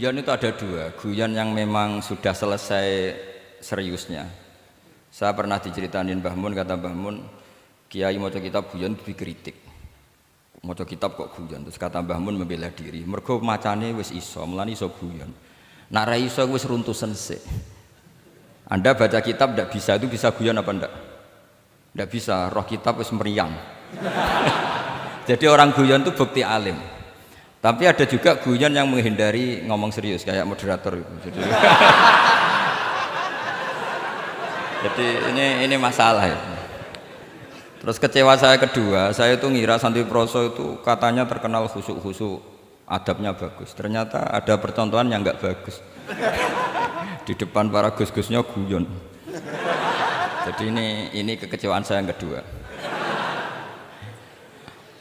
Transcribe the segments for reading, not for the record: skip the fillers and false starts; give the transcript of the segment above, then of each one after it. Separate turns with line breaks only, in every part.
Guyon itu ada dua, guyon yang memang sudah selesai seriusnya. Saya pernah diceritain Mbah Mun, kata Mbah Mun, Kiai maca kitab guyon dikritik. Maca kitab kok guyon, terus kata Mbah Mun membela diri. Mergo macane wis iso, mulane iso guyon. Nek ra iso wis runtusen sik. Anda baca kitab ndak bisa, itu bisa guyon apa ndak? Ndak bisa, roh kitab wis meriang. Jadi orang guyon itu bukti alim. Tapi ada juga guyon yang menghindari ngomong serius kayak moderator gitu. Jadi ini masalah ya. Terus kecewa saya kedua, saya itu ngira Santri Proso itu katanya terkenal khusuk-khusuk, adabnya bagus. Ternyata ada percontohan yang nggak bagus. Di depan para gus-gusnya guyon. Jadi ini kekecewaan saya yang kedua.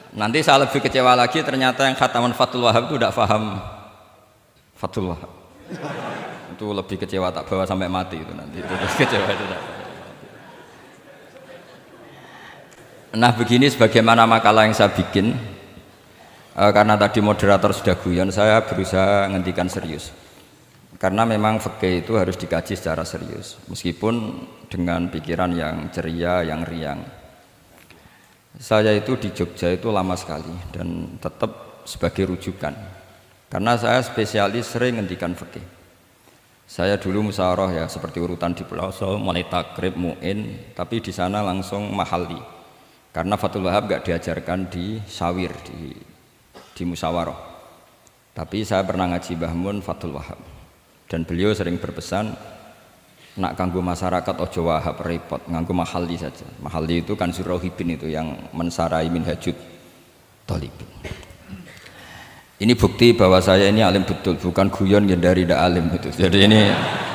Nanti saya lebih kecewa lagi, ternyata yang khataman Fathul Wahab itu tidak paham Fathul Wahab. Itu lebih kecewa, tak bawa sampai mati itu nanti. Itu kecewa itu tak. Nah begini sebagaimana makalah yang saya bikin, karena tadi moderator sudah guyon, saya berusaha ngendikan serius. Karena memang fikih itu harus dikaji secara serius, meskipun dengan pikiran yang ceria, yang riang. Saya itu di Jogja itu lama sekali dan tetap sebagai rujukan karena saya spesialis sering ngendikan fikih. Saya dulu musyawarah ya seperti urutan di Pelosok, mulai takrib, mu'in, tapi di sana langsung mahalli karena Fathul Wahab gak diajarkan di sawir, di musyawarah. Tapi saya pernah ngaji Mbah Mun Fathul Wahab dan beliau sering berpesan, nak kanggo masyarakat ojo wahab repot, nganggo mahalli saja. Mahalli itu kan Surauhibin itu yang mensarai Minhajut Thalibin. Ini bukti bahwa saya ini alim betul, bukan guyon yang dari tidak alim itu. Jadi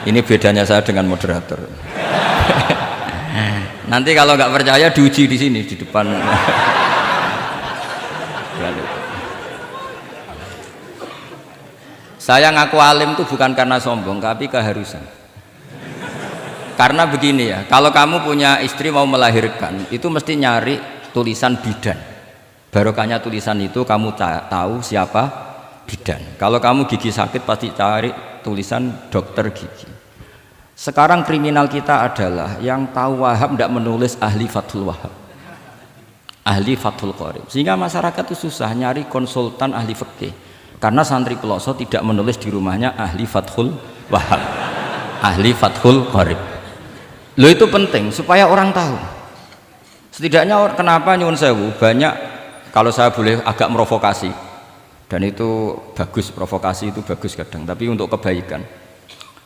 ini bedanya saya dengan moderator. Nanti kalau nggak percaya diuji di sini di depan. Saya ngaku alim itu bukan karena sombong, tapi keharusan. Karena begini ya, kalau kamu punya istri mau melahirkan, itu mesti nyari tulisan bidan. Barokahnya tulisan itu kamu tahu siapa bidan. Kalau kamu gigi sakit pasti cari tulisan dokter gigi. Sekarang kriminal kita adalah yang tahu Wahab tidak menulis ahli Fathul Wahab, ahli Fathul Qorib. Sehingga masyarakat itu susah nyari konsultan ahli fikih. Karena santri Pelosok tidak menulis di rumahnya ahli Fathul Wahab, ahli Fathul Qorib. Loh itu penting supaya orang tahu. Setidaknya kenapa nyuwun sewu banyak, kalau saya boleh agak merovokasi, dan itu bagus, provokasi itu bagus kadang, tapi untuk kebaikan.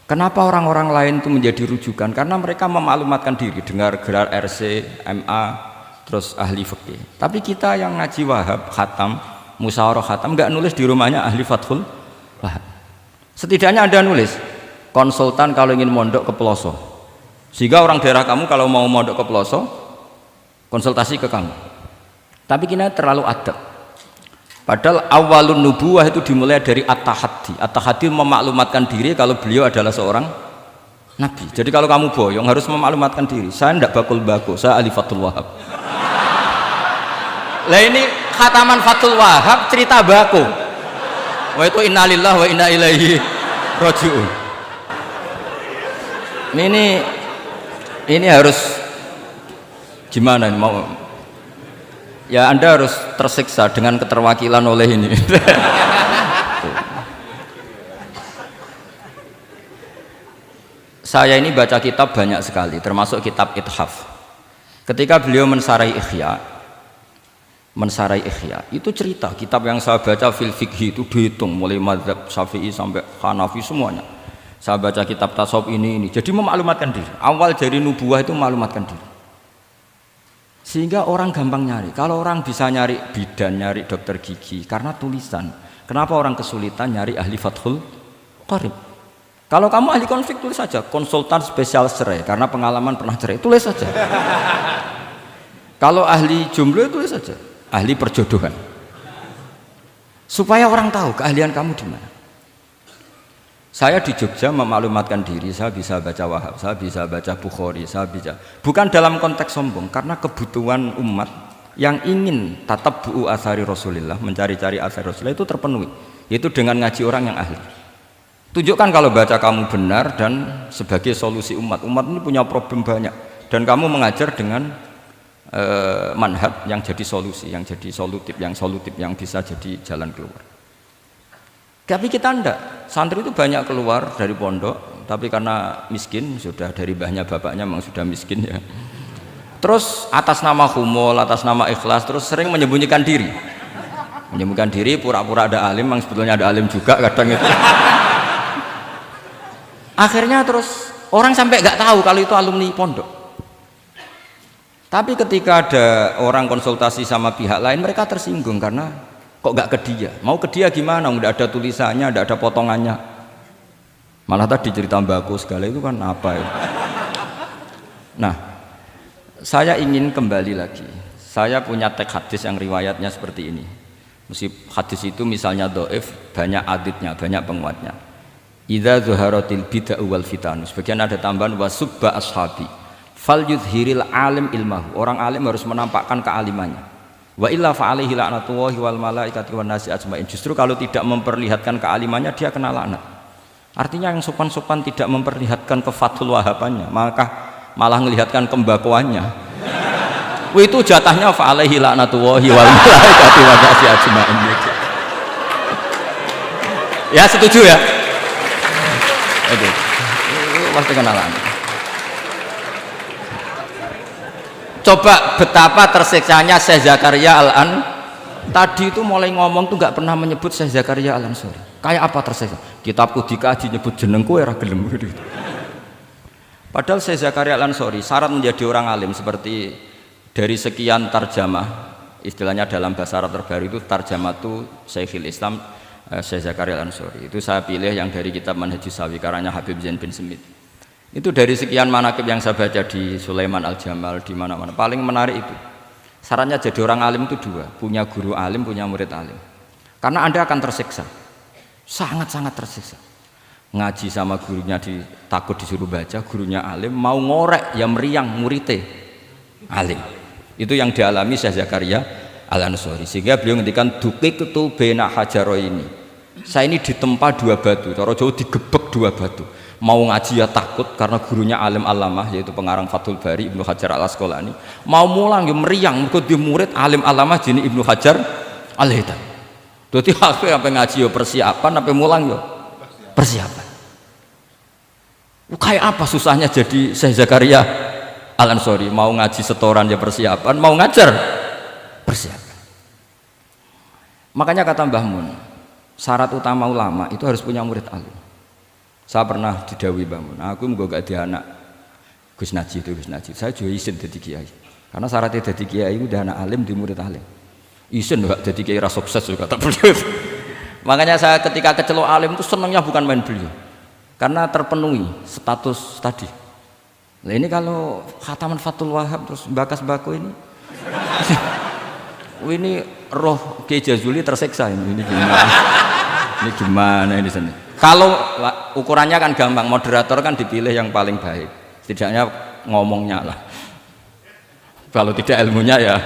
Kenapa orang-orang lain itu menjadi rujukan? Karena mereka memaklumatkan diri, dengar gelar RC, MA, terus ahli fikih. Tapi kita yang ngaji Wahab, khatam, musyawarah khatam, nggak nulis di rumahnya ahli Fathul Wahab. Setidaknya Anda nulis konsultan kalau ingin mondok ke Pelosok. Sehingga orang daerah kamu kalau mau mondok ke Pelosok konsultasi ke kamu. Tapi kita terlalu adab. Padahal awalun nubuwah itu dimulai dari at-tahaddi. At-tahaddi memaklumatkan diri kalau beliau adalah seorang nabi. Jadi kalau kamu boyong harus memaklumatkan diri. Saya tidak bakul-bakul, saya ahli Fathul Wahab. Lah ini khataman Fathul Wahab cerita baku. Wah itu innalillahi wa inna ilaihi raji'un. Ini harus gimana mau ya, Anda harus tersiksa dengan keterwakilan oleh ini. Saya ini baca kitab banyak sekali, termasuk kitab Ithaf. Ketika beliau mensarai Ihya itu cerita kitab yang saya baca fil fikhi itu dihitung mulai mazhab Syafi'i sampai Hanafi semuanya. Saya baca kitab tasawuf ini, jadi memaklumatkan diri. Awal dari nubuah itu memaklumatkan diri. Sehingga orang gampang nyari. Kalau orang bisa nyari bidan, nyari dokter gigi karena tulisan. Kenapa orang kesulitan nyari ahli Fathul Qorib? Kalau kamu ahli konflik tulis saja, konsultan spesial cerai karena pengalaman pernah cerai, tulis saja. Kalau ahli jomblo tulis saja, ahli perjodohan. Supaya orang tahu keahlian kamu di mana. Saya di Jogja memaklumatkan diri, saya bisa baca Wahab, saya bisa baca Bukhari, saya bisa. Bukan dalam konteks sombong, karena kebutuhan umat yang ingin tatap bu'u asari Rasulillah, mencari-cari asari Rasulillah itu terpenuhi. Yaitu dengan ngaji orang yang ahli. Tunjukkan kalau baca kamu benar dan sebagai solusi umat. Umat ini punya problem banyak dan kamu mengajar dengan manhaj yang jadi solusi, yang jadi solutif, yang bisa jadi jalan keluar. Tapi kita enggak. Santri itu banyak keluar dari pondok, tapi karena miskin, sudah dari mbahnya bapaknya memang sudah miskin ya. Terus atas nama humul, atas nama ikhlas, terus sering menyembunyikan diri. Menyembunyikan diri, pura-pura ada alim, memang sebetulnya ada alim juga kadang itu. Akhirnya terus orang sampai nggak tahu kalau itu alumni pondok. Tapi ketika ada orang konsultasi sama pihak lain, mereka tersinggung karena kok nggak ke dia? Mau ke dia gimana? Nggak ada tulisannya, nggak ada potongannya. Malah tadi cerita mbako segala itu kan apa ya? Nah, saya ingin kembali lagi. Saya punya teks hadis yang riwayatnya seperti ini. Meskipun hadis itu misalnya dhaif, banyak aditnya, banyak penguatnya. Idza zuharatil bid'ah wal fitan. Sebagian ada tambahan wasubba ashabi. Fal yuzhiril alim ilmahu. Orang alim harus menampakkan kealimannya. Wa illa fa alaihi la'natullahi wal malaikati wan nasi ajmain. Justru kalau tidak memperlihatkan kealimannya dia kena laknat. Artinya yang sopan-sopan tidak memperlihatkan kefatul wahabannya, maka malah melihatkan kembakuannya. Itu jatahnya fa alaihi la'natullahi wal malaikati wan nasi ajmain. Ya setuju ya? Itu pasti kenalan. Coba betapa tersiksanya Syekh Zakaria Al-An tadi itu mulai ngomong tuh nggak pernah menyebut Syekh Zakaria Al-Ansori. Kayak apa tersiksa? Kitabku dikaji nyebut jenengku era gelem gitu. Padahal Syekh Zakaria Al-Ansori syarat menjadi orang alim seperti dari sekian tarjamah, istilahnya dalam bahasa Arab terbaru itu tarjamah itu Syekhul Islam Syekh Zakaria Al-Ansori. Itu saya pilih yang dari kitab Manhajus Sawi karanya Habib Zain bin Smith. Itu dari sekian manaqib yang saya baca di Sulaiman Al-Jamal di mana-mana paling menarik itu. Syaratnya jadi orang alim itu dua, punya guru alim, punya murid alim. Karena Anda akan tersiksa. Sangat-sangat tersiksa. Ngaji sama gurunya takut disuruh baca, gurunya alim, mau ngorek ya meriang muridnya alim. Itu yang dialami Syekh Zakaria Al-Ansori. Sehingga beliau ngendikan duqiqtu baina hajaroini. Saya ini ditempa dua batu, cara Jawa digebek dua batu. Mau ngaji ya takut karena gurunya alim alamah yaitu pengarang Fathul Bari Ibnu Hajar Al-Asqalani. Mau mulang ya meriang mergo di murid alim alamah jenis Ibnu Hajar Al-Haytami. Dadi aku sampai ngaji ya persiapan, sampai mulang ya persiapan. Kayak apa susahnya jadi Syekh Zakaria Al-Ansori, mau ngaji setoran ya persiapan, mau ngajar persiapan. Makanya kata Mbah Mun, syarat utama ulama itu harus punya murid alim. Saya pernah didhawuhi Mbah Mun, aku mau gak ada anak Gus Najib itu Gus Najib, saya juga izin jadi kiai. Karena syaratnya jadi kiai itu udah anak alim di murid alim. Izin gak jadi kiai rasa sukses juga tak perlu. Makanya saya ketika kecelok alim itu senangnya bukan main beliau, karena terpenuhi status tadi. Nah ini kalau khataman Fathul Wahab terus bakas bako ini, ini roh Kiai Jazuli tersiksa ini gimana? Ini gimana ini sini? Kalau ukurannya kan gampang, moderator kan dipilih yang paling baik, setidaknya ngomongnya lah. Kalau tidak ilmunya ya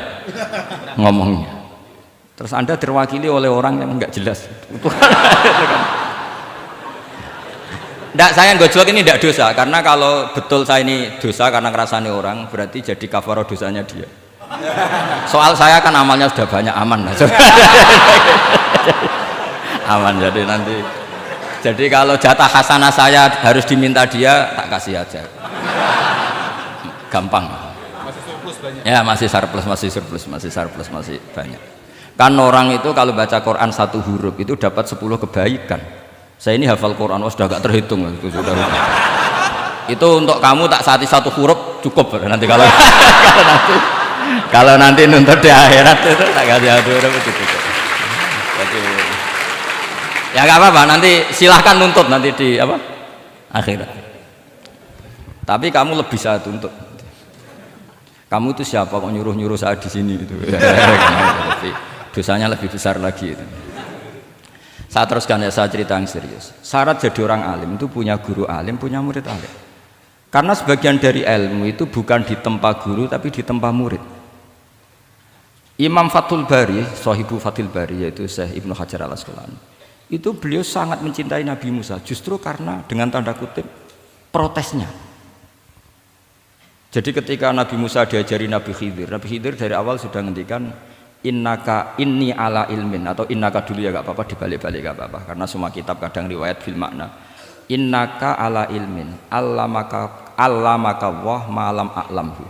ngomongnya. Terus Anda terwakili oleh orang yang nggak jelas. Nggak, saya gojlok ini tidak dosa, karena kalau betul saya ini dosa karena ngerasani orang, berarti jadi kafarah dosanya dia. Soal saya kan amalnya sudah banyak, aman lah. Aman, jadi nanti. Jadi kalau jatah hasanah saya harus diminta dia, tak kasih aja. Gampang. Masih surplus banyak. Ya masih surplus, masih banyak. Kan orang itu kalau baca Quran satu huruf itu dapat 10 kebaikan. Saya ini hafal Quran, sudah gak terhitung itu sudah. Itu untuk kamu tak saati satu huruf cukup nanti kalau nanti nuntut di akhirat itu tak kasih satu huruf itu cukup. Jadi, ya nggak apa-apa, nanti silahkan nuntut nanti di apa akhirat. Tapi kamu lebih saya tuntut. Kamu itu siapa kok nyuruh saya di sini itu? Dosanya lebih besar lagi itu. Saya teruskan ya, saya cerita yang serius. Syarat jadi orang alim itu punya guru alim, punya murid alim. Karena sebagian dari ilmu itu bukan ditempa guru tapi ditempa murid. Imam Fathul Bari, Sahibu Fathul Bari yaitu Syekh Ibnu Hajar Al-Asqalani, itu beliau sangat mencintai Nabi Musa justru karena dengan tanda kutip protesnya. Jadi ketika Nabi Musa diajari Nabi Khidir dari awal sudah ngendikan innaka inni ala ilmin, atau innaka dulu ya gak apa-apa, dibalik-balik gak apa-apa karena semua kitab kadang riwayat fil makna. Innaka ala ilmin allamaka wah malam a'lamhu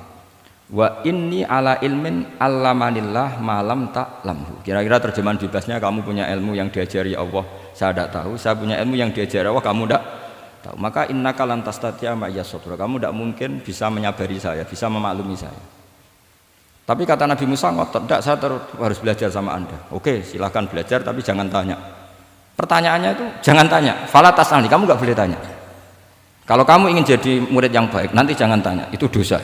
wa inni ala ilmin allamanillah malam ta'lamhu. Kira-kira terjemahan bebasnya, kamu punya ilmu yang diajari Allah saya tidak tahu, saya punya ilmu yang diajari Allah kamu tidak tahu, maka innaka lan tastati'a ma'iya sabra, kamu tidak mungkin bisa menyabari saya, bisa memaklumi saya. Tapi kata Nabi Musa ngotot, tidak, saya harus belajar sama anda. Oke, silahkan belajar tapi jangan tanya. Pertanyaannya itu jangan tanya, fala tas'alni, kamu nggak boleh tanya. Kalau kamu ingin jadi murid yang baik nanti jangan tanya, itu dosa.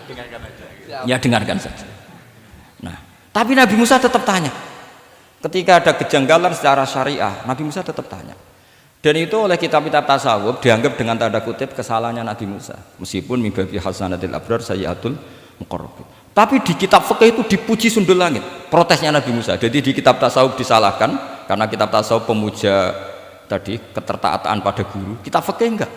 Dengarkan aja.
Ya dengarkan saja. Nah, tapi Nabi Musa tetap tanya. Ketika ada kejanggalan secara syariah, Nabi Musa tetap tanya. Dan itu oleh kitab-kitab tasawuf dianggap dengan tanda kutip kesalahannya Nabi Musa. Meskipun mimbabi hasanatil abrar sayyatul muqarrabin. Tapi di kitab fikih itu dipuji sundul langit. Protesnya Nabi Musa. Jadi di kitab tasawuf disalahkan karena kitab tasawuf pemuja tadi ketertaatan pada guru. Kitab fikih enggak.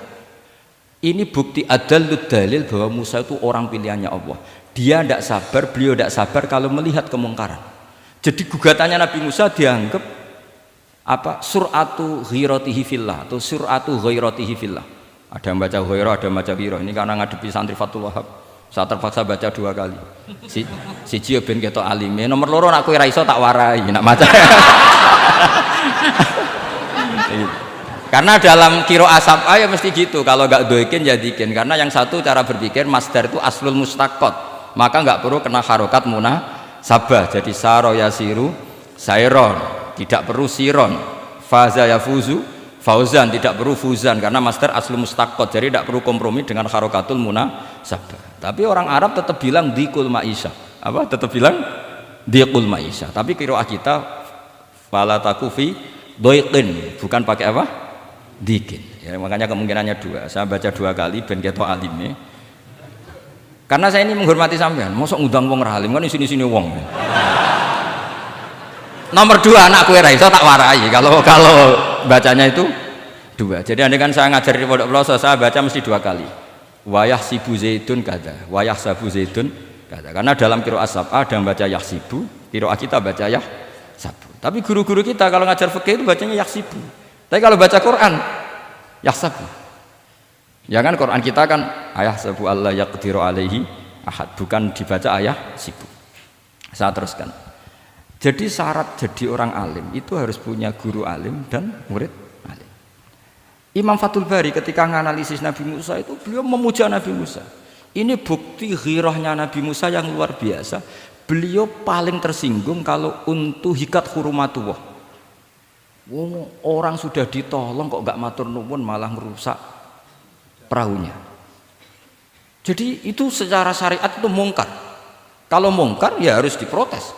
Ini bukti adallud dalil bahwa Musa itu orang pilihannya Allah. Dia tidak sabar, beliau tidak sabar kalau melihat kemungkaran. Jadi gugatannya Nabi Musa dianggap apa? Sur'atu ghairatihi fillah atau sur'atu ghairatihi fillah. Ada yang baca ghairah, ada yang baca ghirah. Ini karena ngadepi santri Fathul Wahab. Saya terpaksa baca 2 kali. Siji ben ketok alime, nomor loro nak kowe ra iso tak warai, nak maca. Karena dalam kiro asap ya mesti gitu, kalau nggak doikin jadikin. Karena yang satu cara berpikir masdar itu aslul mustaqot, maka nggak perlu kena harokat munasabah. Jadi saro yasiru sairon, tidak perlu siron. Faza yafuzu fauzan, tidak perlu fuzan karena masdar aslul mustaqot, jadi tidak perlu kompromi dengan harokatul munasabah. Tapi orang Arab tetap bilang dikul maisha, apa? Tetap bilang dikul maisha. Tapi kiro kita fala takufi doikin, bukan pakai apa? Dikin ya, makanya kemungkinannya 2. Saya baca 2 kali ben ketok alime karena saya ini menghormati sampean. Mosok ngundang wong ra alim kan sini-sini wong. Nomor 2 anak kowe ra iso tak warai kalau bacanya itu 2. Jadi andai kan saya ngajar di pondok pelosok saya baca mesti 2 kali. Wayah sibu zaidun kada, wayah sabu zaidun kada. Karena dalam qiraat sab'ah ada yang baca yahsibu, qiraat kita baca yahsabu. Tapi guru-guru kita kalau ngajar fikih itu bacanya yahsibu. Tapi kalau baca Quran yahsabu. Ya kan Quran kita kan ayah sabu Allah yaqdiru alaihi ahad, bukan dibaca ayah sibu. Saya teruskan. Jadi syarat jadi orang alim itu harus punya guru alim dan murid alim. Imam Fathul Bari ketika menganalisis Nabi Musa itu beliau memuja Nabi Musa. Ini bukti ghirahnya Nabi Musa yang luar biasa. Beliau paling tersinggung kalau untuhikat hurumatullah. Orang sudah ditolong kok nggak matur nuwun malah merusak perahunya. Jadi itu secara syariat itu mungkar. Kalau mungkar ya harus diprotes.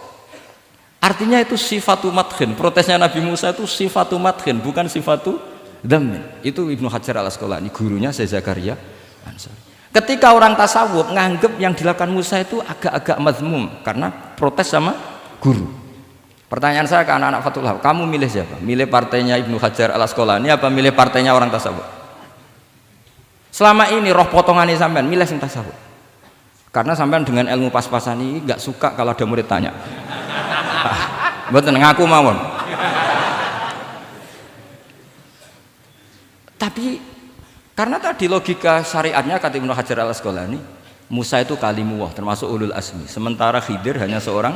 Artinya itu sifatu madhin. Protesnya Nabi Musa itu sifatu madhin, bukan sifatu dhammin. Itu Ibnu Hajar al-Asqalani, gurunya Syekh Zakaria Ansari. Ketika orang tasawuf nganggep yang dilakukan Musa itu agak-agak mazmum karena protes sama guru. Pertanyaan saya ke anak-anak Fathul Wahab, kamu milih siapa? Milih partainya Ibnu Hajar al-Asqalani apa milih partainya orang tasawuf? Selama ini roh potongannya sampean milih sing tasawuf. Karena sampean dengan ilmu pas-pasan ini nggak suka kalau ada murid tanya. Mboten ngaku mawon. Tapi karena tadi logika syariatnya kata Ibnu Hajar al-Asqalani, Musa itu kalimuwah termasuk ulul azmi, sementara Khidir hanya seorang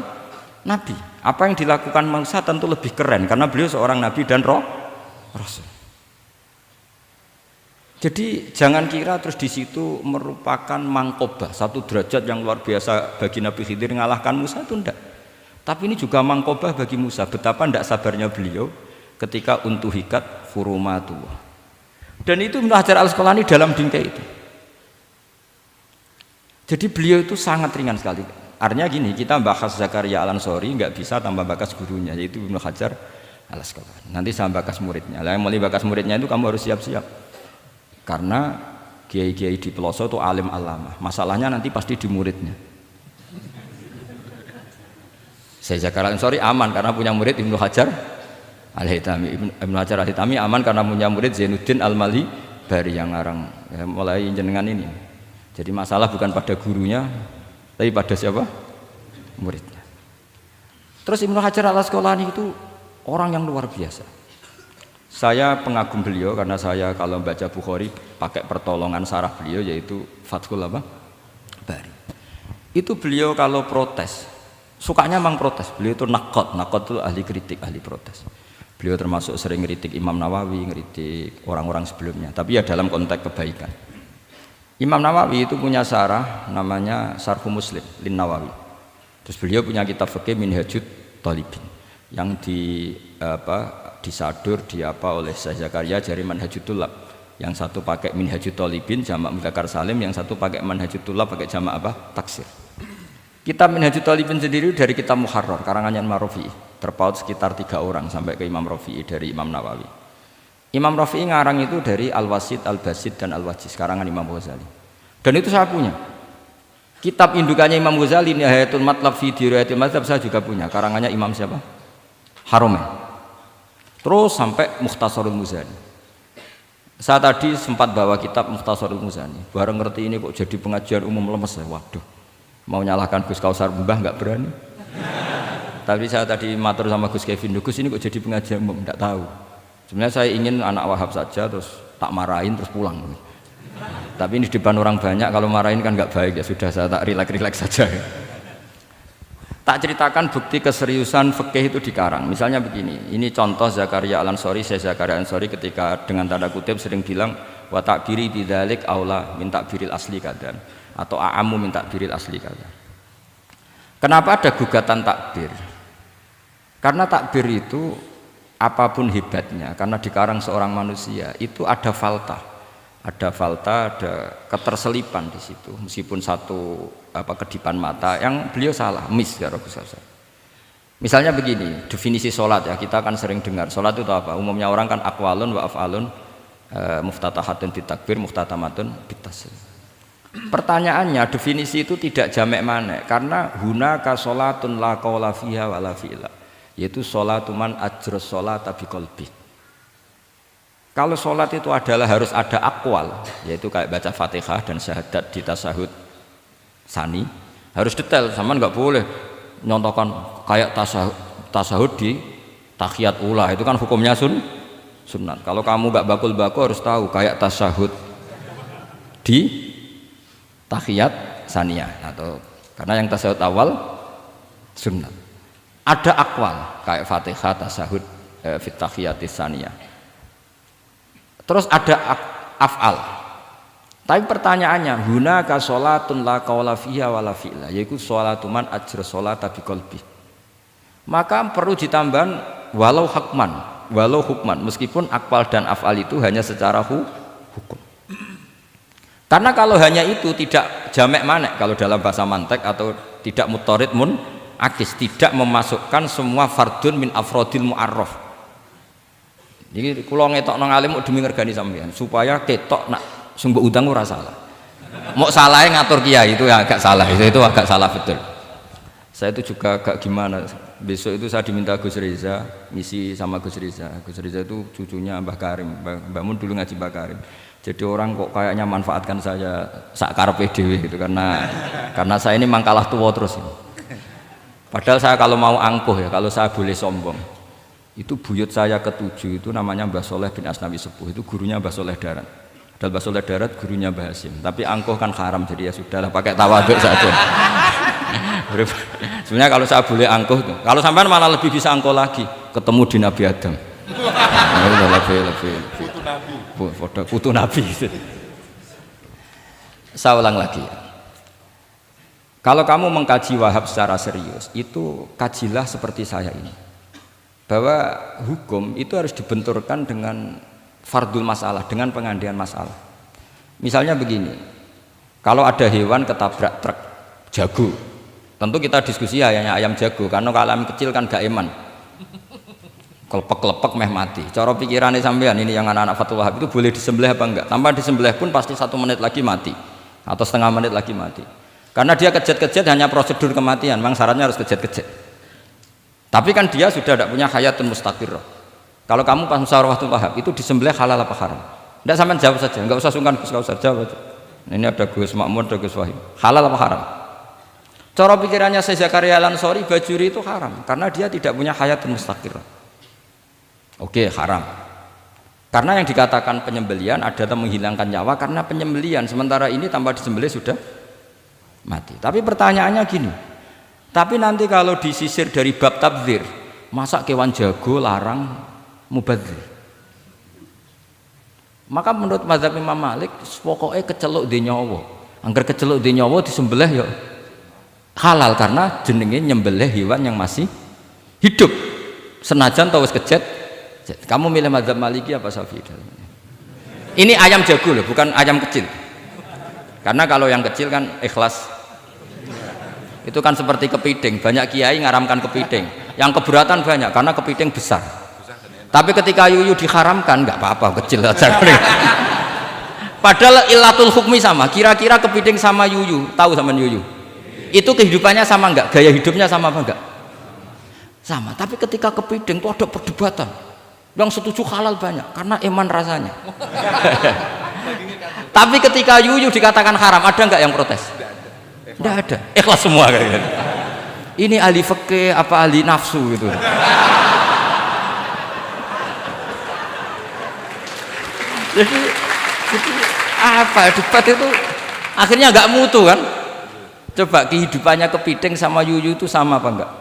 nabi. Apa yang dilakukan Musa tentu lebih keren karena beliau seorang nabi dan rasul. Jadi jangan kira terus di situ merupakan mangkobah, satu derajat yang luar biasa bagi Nabi Khidir mengalahkan Musa, itu enggak. Tapi ini juga mangkobah bagi Musa, betapa tidak sabarnya beliau ketika untuhikat hurumatullah. Dan itu Ibnu Hajar al-Asqalani dalam bingkai itu. Jadi beliau itu sangat ringan sekali. Artinya gini, kita bahas Zakaria al-Ansori nggak bisa tanpa bakas gurunya, yaitu Ibnu Hajar al-Asqalani. Nanti saya bakas muridnya. Lah yang mulai bakas muridnya itu kamu harus siap-siap. Karena kiai-kiai di pelosok itu alim alama. Masalahnya nanti pasti di muridnya. Syekh Zakaria Al-Ansari aman karena punya murid Ibnu Hajar Al-Haytami. Ibnu Hajar Al-Haytami aman karena punya murid Zainuddin Al-Malibari yang ngarang ya, mulai jenengan ini. Jadi masalah bukan pada gurunya tapi pada siapa? Muridnya. Terus Ibnu Hajar Al-Asqalani itu orang yang luar biasa. Saya pengagum beliau karena saya kalau baca Bukhari pakai pertolongan sarah beliau yaitu Fathul Bari. Itu beliau kalau protes, sukanya memang protes. Beliau itu nakot itu ahli kritik, ahli protes. Beliau termasuk sering kritik Imam Nawawi, kritik orang-orang sebelumnya. Tapi ya dalam konteks kebaikan. Imam Nawawi itu punya sarah namanya Sarhu Muslim Lin Nawawi. Terus beliau punya kitab fikih Minhajut Thalibin yang disadur oleh Syekh Zakaria dari Manhajut Thullab. Yang satu pakai Minhajut Thalibin jamak mudzakkar salim, yang satu pakai Manhajut Thullab pakai jamak taksir. Kitab Minhajut Thalibin sendiri dari kitab Muharrar karangannya Imam Rafi'i, terpaut sekitar 3 orang sampai ke Imam Rafi'i dari Imam Nawawi. Imam Rafi'i ngarang itu dari Al-Wasid, Al-Basid dan Al-Wajiz karangan Imam Ghazali. Dan itu saya punya. Kitab indukannya Imam Ghazali Nihayatul Matlab fi Dirayatil Mazhab saya juga punya, karangannya Imam siapa? Haromen. Terus sampai Mukhtasarul Muzani. Saya tadi sempat bawa kitab Mukhtasarul Muzani. Bareng ngerti ini kok jadi pengajian umum lemes ya. Waduh. Mau nyalahkan Gus Kausar Mbah nggak berani. Tapi saya tadi matur sama Gus Kevin, Gus ini kok jadi pengajian umum, enggak tahu. Sebenarnya saya ingin anak Wahab saja terus tak marahin terus pulang. Tapi ini di depan orang banyak, kalau marahin kan nggak baik ya, sudah saya tak rileks saja. Tak ceritakan bukti keseriusan fikih itu dikarang. Misalnya begini, ini contoh Zakaria Al-Ansari, Syekh Zakaria Al-Ansari ketika dengan tanda kutip sering bilang wa takbiri bidzalik aula min takbiril asli kadan atau a'ammu min takbiril asli kadan. Kenapa ada gugatan takbir? Karena takbir itu apapun hebatnya, karena dikarang seorang manusia itu ada falta. Ada keterselipan di situ, meskipun satu kedipan mata yang beliau salah, miss ya Rasulullah. Misalnya begini, definisi sholat ya, kita kan sering dengar sholat itu apa? Umumnya orang kan aqwalun wa af'alun, muftatahatun bitakbir, muftatamatun bitaslim. Pertanyaannya, definisi itu tidak jamek manek, karena hunaka sholatun la qawla fiha wa la fi'la, yaitu sholatu man ajros sholata biqalbi. Kalau sholat itu adalah harus ada akwal, yaitu kayak baca Fatihah dan syahadat di tasahud sani, harus detail, sama nggak boleh nyontohkan kayak tasahud di tahiyat ula, itu kan hukumnya sunat. Kalau kamu nggak bakul-bakul harus tahu kayak tasahud di tahiyat saniyah, atau karena yang tasahud awal sunat. Ada akwal kayak Fatihah tasahud fit tahiyatis saniyah. Terus ada af'al. Tapi pertanyaannya, hunaka sholatun la qawla fiha wa la fi'la, yaitu sholatu man ajra sholata biqalbi. Maka perlu ditambah walau hukman, meskipun akwal dan af'al itu hanya secara hukum. Karena kalau hanya itu tidak jamek manek kalau dalam bahasa mantek, atau tidak mutorid akis, tidak memasukkan semua fardun min afrodil mu'arraf. Jadi kula ngetok nang alim demi ngergani sampean supaya ketok nak sumber utang ora salah. Mau salahnya ngatur kiai itu ya agak salah, itu agak salah betul. Saya itu juga agak gimana. Besok itu saya diminta Gus Reza misi sama Gus Reza. Gus Reza itu cucunya Mbah Karim. Mbah Mun dulu ngaji Mbah Karim. Jadi orang kok kayaknya manfaatkan saya sak karepe dhewe gitu karena saya ini mangkalah tua terus. Padahal saya kalau mau angkuh ya, kalau saya boleh sombong, itu buyut saya ke-7 itu namanya Mbah Soleh bin Asnawi Sepuh, itu gurunya Mbah Soleh Darat. Padahal Mbah Soleh Darat gurunya Mbah Hasim, tapi angkuh kan haram, jadi ya sudahlah pakai tawaduk saja. Sebenarnya kalau saya boleh angkuh, kalau sampean malah lebih bisa angkuh lagi, ketemu di Nabi Adam. Lebih putu Nabi. Saya ulang lagi. Kalau kamu mengkaji Wahab secara serius, itu kajilah seperti saya ini. Bahwa hukum itu harus dibenturkan dengan fardul masalah, dengan pengandian masalah. Misalnya begini, kalau ada hewan ketabrak truk jago, tentu kita diskusi hanya ayam jago, karena kalau ayam kecil kan gak eman, kelepek-kelepek meh mati. Cara pikirannya sampean ini yang anak-anak Fathul Wahab itu boleh disembelih apa enggak? Tanpa disembelih pun pasti 1 menit lagi mati, atau setengah menit lagi mati. Karena dia kejat-kejat hanya prosedur kematian, memang syaratnya harus kejat-kejat. Tapi kan dia sudah tidak punya hayatun mustaqirrah. Kalau kamu pas musyawarah wahab itu disembelih halal apa haram? Tidak, sampean jawab saja, enggak usah sungkan, enggak usah jawab aja. Ini ada Gus Makmun, ada Gus Wahid. Halal apa haram? Cara pikirannya Syekh Zakaria Al-Ansori, bajuri itu haram karena dia tidak punya hayatun mustaqirrah. Oke, haram. Karena yang dikatakan penyembelian adalah menghilangkan nyawa karena penyembelian, sementara ini tanpa disembelih sudah mati. Tapi pertanyaannya gini, tapi nanti kalau disisir dari bab tabdzir, masa kewan jago larang mubadzir? Maka menurut mazhab Imam Malik pokoknya keceluk di nyawa, angger keceluk di nyawa disembelih ya halal karena jenenge nyembelih hewan yang masih hidup senajan tau wis kejet. Kamu milih mazhab Maliki apa Syafi'i? Ini ayam jago loh, bukan ayam kecil. Karena kalau yang kecil kan ikhlas. Itu kan seperti kepiting, banyak kiai ngaramkan kepiting. Yang keberatan banyak karena kepiting besar. Tapi ketika yuyu diharamkan nggak apa-apa, kecil aja. Padahal ilatul hukmi sama. Kira-kira kepiting sama yuyu, tahu sama yuyu? Itu kehidupannya sama nggak? Gaya hidupnya sama apa enggak? Sama. Tapi ketika kepiting itu ada perdebatan. Yang setuju halal banyak karena eman rasanya. Tapi ketika yuyu dikatakan haram, ada nggak yang protes? Tidak ada. Ikhlas semua kayak gitu. Ini ahli fikih apa ahli nafsu gitu. Jadi apa debat itu akhirnya nggak mutu kan? Coba kehidupannya kepiting sama yuyu itu sama apa enggak?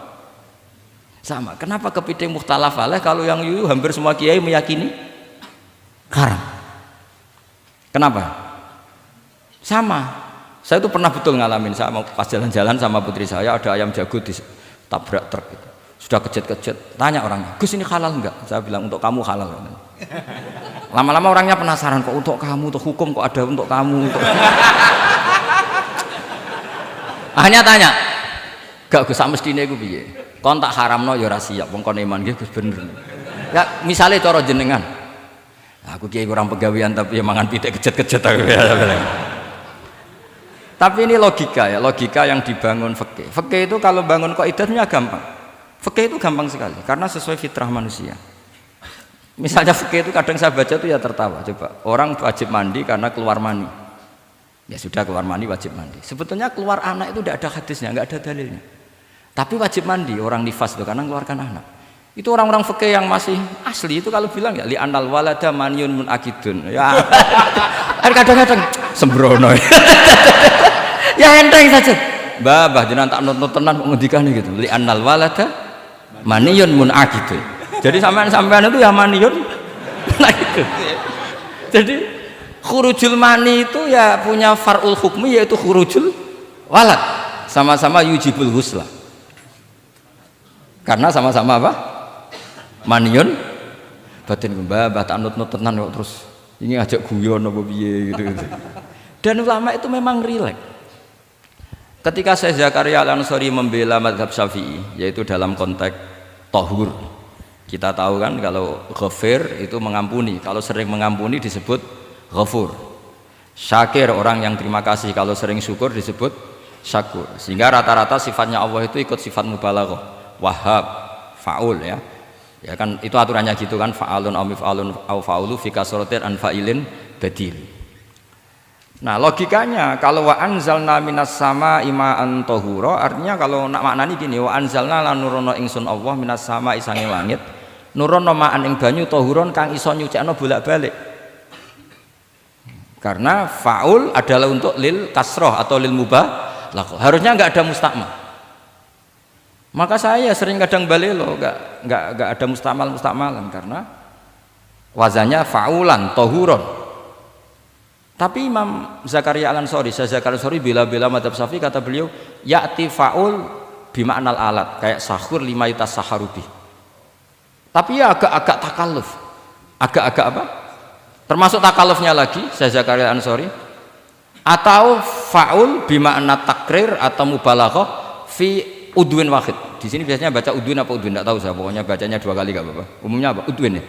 Sama. Kenapa kepiting mukhtalaf alaih kalau yang yuyu hampir semua kiai meyakini haram? Kenapa? Sama. Saya itu pernah betul ngalamin, saya mau pas jalan-jalan sama putri saya ada ayam jago ditabrak truk gitu. Sudah kejet-kejet, tanya orangnya, Gus ini halal enggak? Saya bilang untuk kamu halal. Lama-lama orangnya penasaran, kok untuk kamu, untuk hukum kok ada untuk kamu, untuk... Akhirnya tanya, gak Gus mestine iku piye? Kon tak haramno ya ora siap, wong kon iman nggih Gus bener. Ya misale cara jenengan. Aku kiai kurang pegawean tapi ya mangan pitik kejet-kejet aku. Tapi ini logika ya, logika yang dibangun fikih. Fikih itu kalau bangun kaidahnya gampang. Fikih itu gampang sekali karena sesuai fitrah manusia. Misalnya fikih itu kadang saya baca itu ya tertawa. Coba orang wajib mandi karena keluar mani. Ya sudah keluar mani wajib mandi. Sebetulnya keluar anak itu tidak ada hadisnya, nggak ada dalilnya. Tapi wajib mandi orang nifas itu karena mengeluarkan anak. Itu orang-orang fikih yang masih asli itu kalau bilang ya li anal walada maniyun munakidun. Ya. Kadang-kadang sembrono. Ya enteng saja. Mbah jenengan tak nut tenan ngendikan gitu. Li anal walada maniyun munakidun. Jadi sampean itu ya maniyun munakidun. Jadi khurujul mani itu ya punya far'ul hukmi yaitu khurujul walad. Sama-sama yujibul ghusla. Karena sama-sama apa? Maniyun batin mbah tak nut tenan kok terus ini ajak guyon apa piye gitu. Dan ulama itu memang rileks. Ketika Syekh Zakaria Al-Ansori membela mazhab Syafi'i yaitu dalam konteks tahur. Kita tahu kan kalau ghafir itu mengampuni, kalau sering mengampuni disebut ghafur. Syakir orang yang terima kasih, kalau sering syukur disebut syakur. Sehingga rata-rata sifatnya Allah itu ikut sifat mubalaghah. Wahhab, faul ya. Ya kan itu aturannya gitu kan, fa'alun aw mif'alun aw fa'ulu fi kasratin an fa'ilin badil. Nah, logikanya kalau wa anzalna minas sama ima'an tahura, artinya kalau nak maknani gini, wa anzalna lan nurono ingsun Allah minas sama isange langit, nurono ma'an ing banyu tahuron kang iso nyucikno bolak-balik. Karena faul adalah untuk lil kasroh atau lil mubah, harusnya nggak ada mustakmal. Maka saya sering kadang balelo nggak ada mustakmalan karena wazannya faulan tohuron. Tapi Imam Zakaria Al-Ansori, Syekh Zakaria Al-Ansori bela-bela madzhab Syafi'i, kata beliau ya'ti faul bima'nal alat kayak sahur 5 yutas saharubi. Tapi ya agak-agak takalluf, agak-agak apa? Termasuk takallufnya lagi Syekh Zakaria Al-Ansori, atau faul bima'na takrir atau mubalaghah fi udwin wahid. Di sini biasanya baca udwin apa udwin enggak tahu saya, pokoknya bacanya 2 kali enggak apa-apa. Umumnya apa? Udwin ya.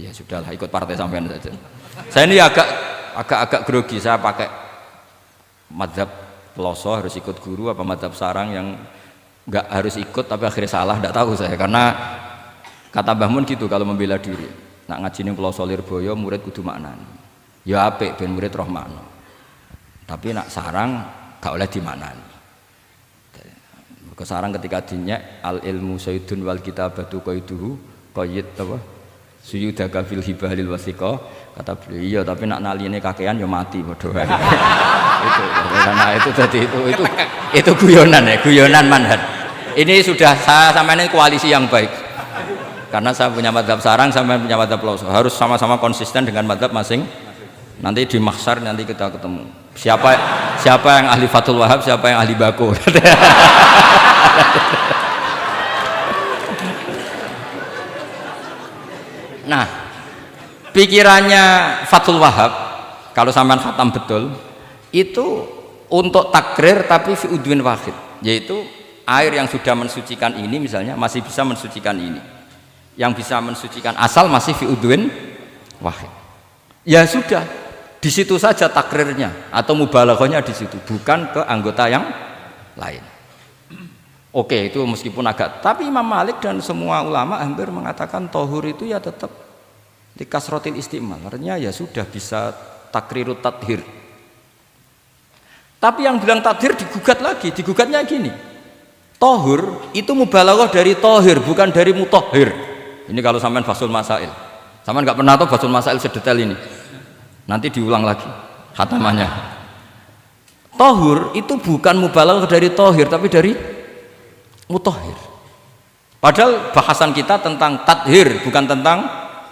Ya sudahlah, ikut partai sampean saja. Saya ini agak grogi, saya pakai madzhab peloso harus ikut guru apa madzhab sarang yang nggak harus ikut tapi akhirnya salah, nggak tahu saya, karena kata Mbah Mun gitu kalau membela diri. Nak ngaji ning Pulau Lirboyo murid kudu maknani. Ya apik ben murid roh makna. Tapi nak sarang gak oleh dimaknani. Mergo sarang ketika dinyek al ilmu sayyidun wal kitabatu qaiduhu qayyid apa? Suyudaka fil hibalil wasiqa, kata beliau. Iya, tapi nak naline kakean ya mati padha wae. Itu karena itu tadi itu guyonan ya, guyonan manhaj. Ini sudah saya sama ini koalisi yang baik. Karena saya punya mazhab sarang, sama punya mazhab pelosok, harus sama-sama konsisten dengan mazhab masing. Nanti di mahsyar nanti kita ketemu. Siapa yang ahli Fathul Wahab, siapa yang ahli Bako. Nah, pikirannya Fathul Wahab kalau sampean khatam betul itu untuk takrir tapi fi udwin wahid, yaitu air yang sudah mensucikan ini misalnya masih bisa mensucikan ini, yang bisa mensucikan asal masih fi udwin wahid. Ya sudah, di situ saja takrirnya atau mubalaghahnya di situ, bukan ke anggota yang lain. Oke, itu meskipun agak, tapi Imam Malik dan semua ulama hampir mengatakan tohur itu ya tetap di kasrotil istimal, artinya ya sudah bisa takrirut tathir. Tapi yang bilang tathir digugat lagi, digugatnya gini, tohur itu mubalaghah dari tohir, bukan dari mutohir. Ini kalau sampean fasul masail, sampean nggak pernah tahu fasul masail sedetail ini, nanti diulang lagi khatamannya. Tohur itu bukan mubalaghah dari tohir, tapi dari mutohir. Padahal bahasan kita tentang tathir, bukan tentang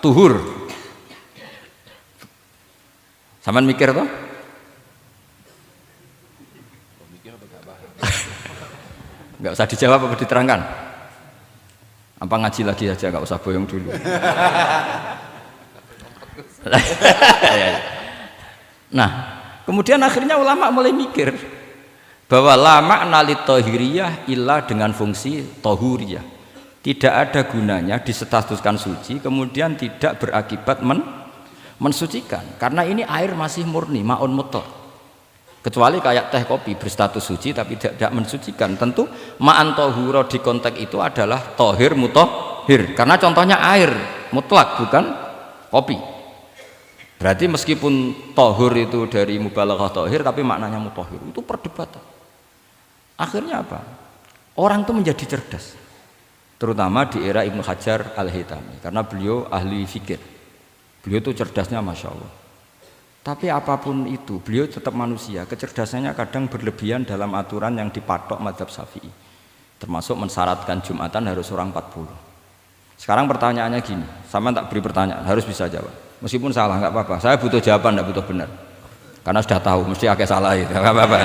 tuhur. Sampean mikir toh? Nggak usah dijawab apa diterangkan? Apa ngaji lagi aja, nggak usah boyong dulu. Nah, kemudian akhirnya ulama mulai mikir bahwa la makna li tohiriyah illa dengan fungsi tohuriyah. Tidak ada gunanya disestatuskan suci kemudian tidak berakibat mensucikan, karena ini air masih murni, ma'un mutlaq. Kecuali kayak teh kopi berstatus suci tapi tidak mensucikan, tentu ma'an tohuro di konteks itu adalah tohir mutohir, karena contohnya air mutlak bukan kopi. Berarti meskipun tohur itu dari mubalaghah tohir tapi maknanya mutohir, itu perdebatan. Akhirnya apa? Orang itu menjadi cerdas, terutama di era Ibnu Hajar Al-Haytami, karena beliau ahli fikir. Beliau itu cerdasnya Masya Allah. Tapi apapun itu, beliau tetap manusia. Kecerdasannya kadang berlebihan dalam aturan yang dipatok mazhab Syafi'i, termasuk mensyaratkan Jumatan harus orang 40. Sekarang pertanyaannya gini, sama tak beri pertanyaan, harus bisa jawab. Meskipun salah nggak apa-apa, saya butuh jawaban, nggak butuh benar, karena sudah tahu mesti agak salah itu, nggak apa-apa.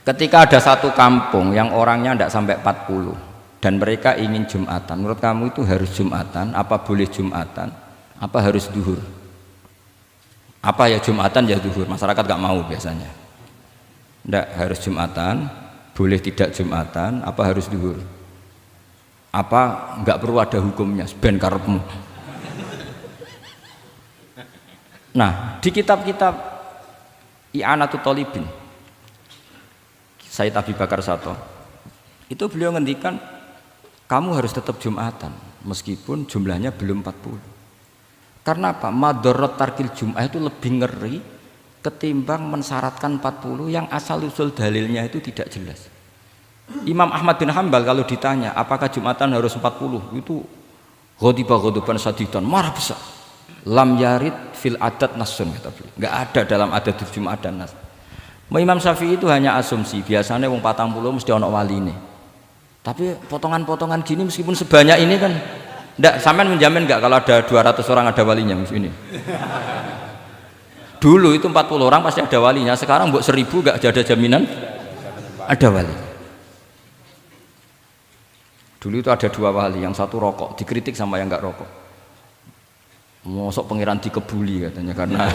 Ketika ada satu kampung yang orangnya tidak sampai 40 dan mereka ingin Jumatan, menurut kamu itu harus Jumatan, apa boleh Jumatan, apa harus duhur? Apa ya Jumatan ya duhur? Masyarakat gak mau biasanya. Tidak, harus Jumatan, boleh tidak Jumatan, apa harus duhur? Apa nggak perlu ada hukumnya, ben karepmu. Nah, di kitab-kitab I'anatut Thalibin, Sayyid Abi Bakar Sato, itu beliau ngendikan kamu harus tetap Jumatan meskipun jumlahnya belum 40. Karena apa? Madharat tarkil Jum'ah itu lebih ngeri ketimbang mensyaratkan 40 yang asal usul dalilnya itu tidak jelas. Imam Ahmad bin Hanbal kalau ditanya apakah Jumatan harus 40, itu ghadiban sadidan, marah besar. Lam yarid fil adat nasun, kata beliau. Enggak ada dalam adat Jumat dan nas. Imam Syafi'i itu hanya asumsi, biasanya wong 40 mesti ono waline. Tapi potongan-potongan gini meskipun sebanyak ini kan enggak, sampean menjamin enggak kalau ada 200 orang ada walinya ini? Dulu itu 40 orang pasti ada walinya, sekarang mbok 1000 enggak ada jaminan ada wali. Dulu itu ada 2 wali, yang satu rokok, dikritik sama yang enggak rokok. Mosok pangeran dikebuli katanya karena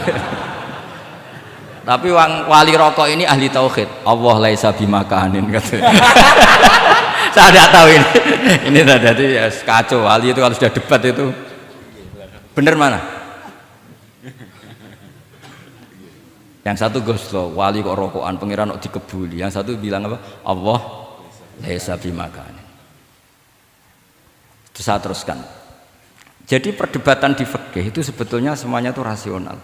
tapi wali rokok ini ahli tauhid. Allah laisa bimakanin katanya. Saya tidak tahu ini tadi ya kacau. Wali itu kalau sudah debat itu bener mana? Yang satu goslo, wali kok rokokan, pangeran kok dikebuli. Yang satu bilang apa? Allah laisa bimakan. Itu saya teruskan. Jadi perdebatan di fikih itu sebetulnya semuanya itu rasional.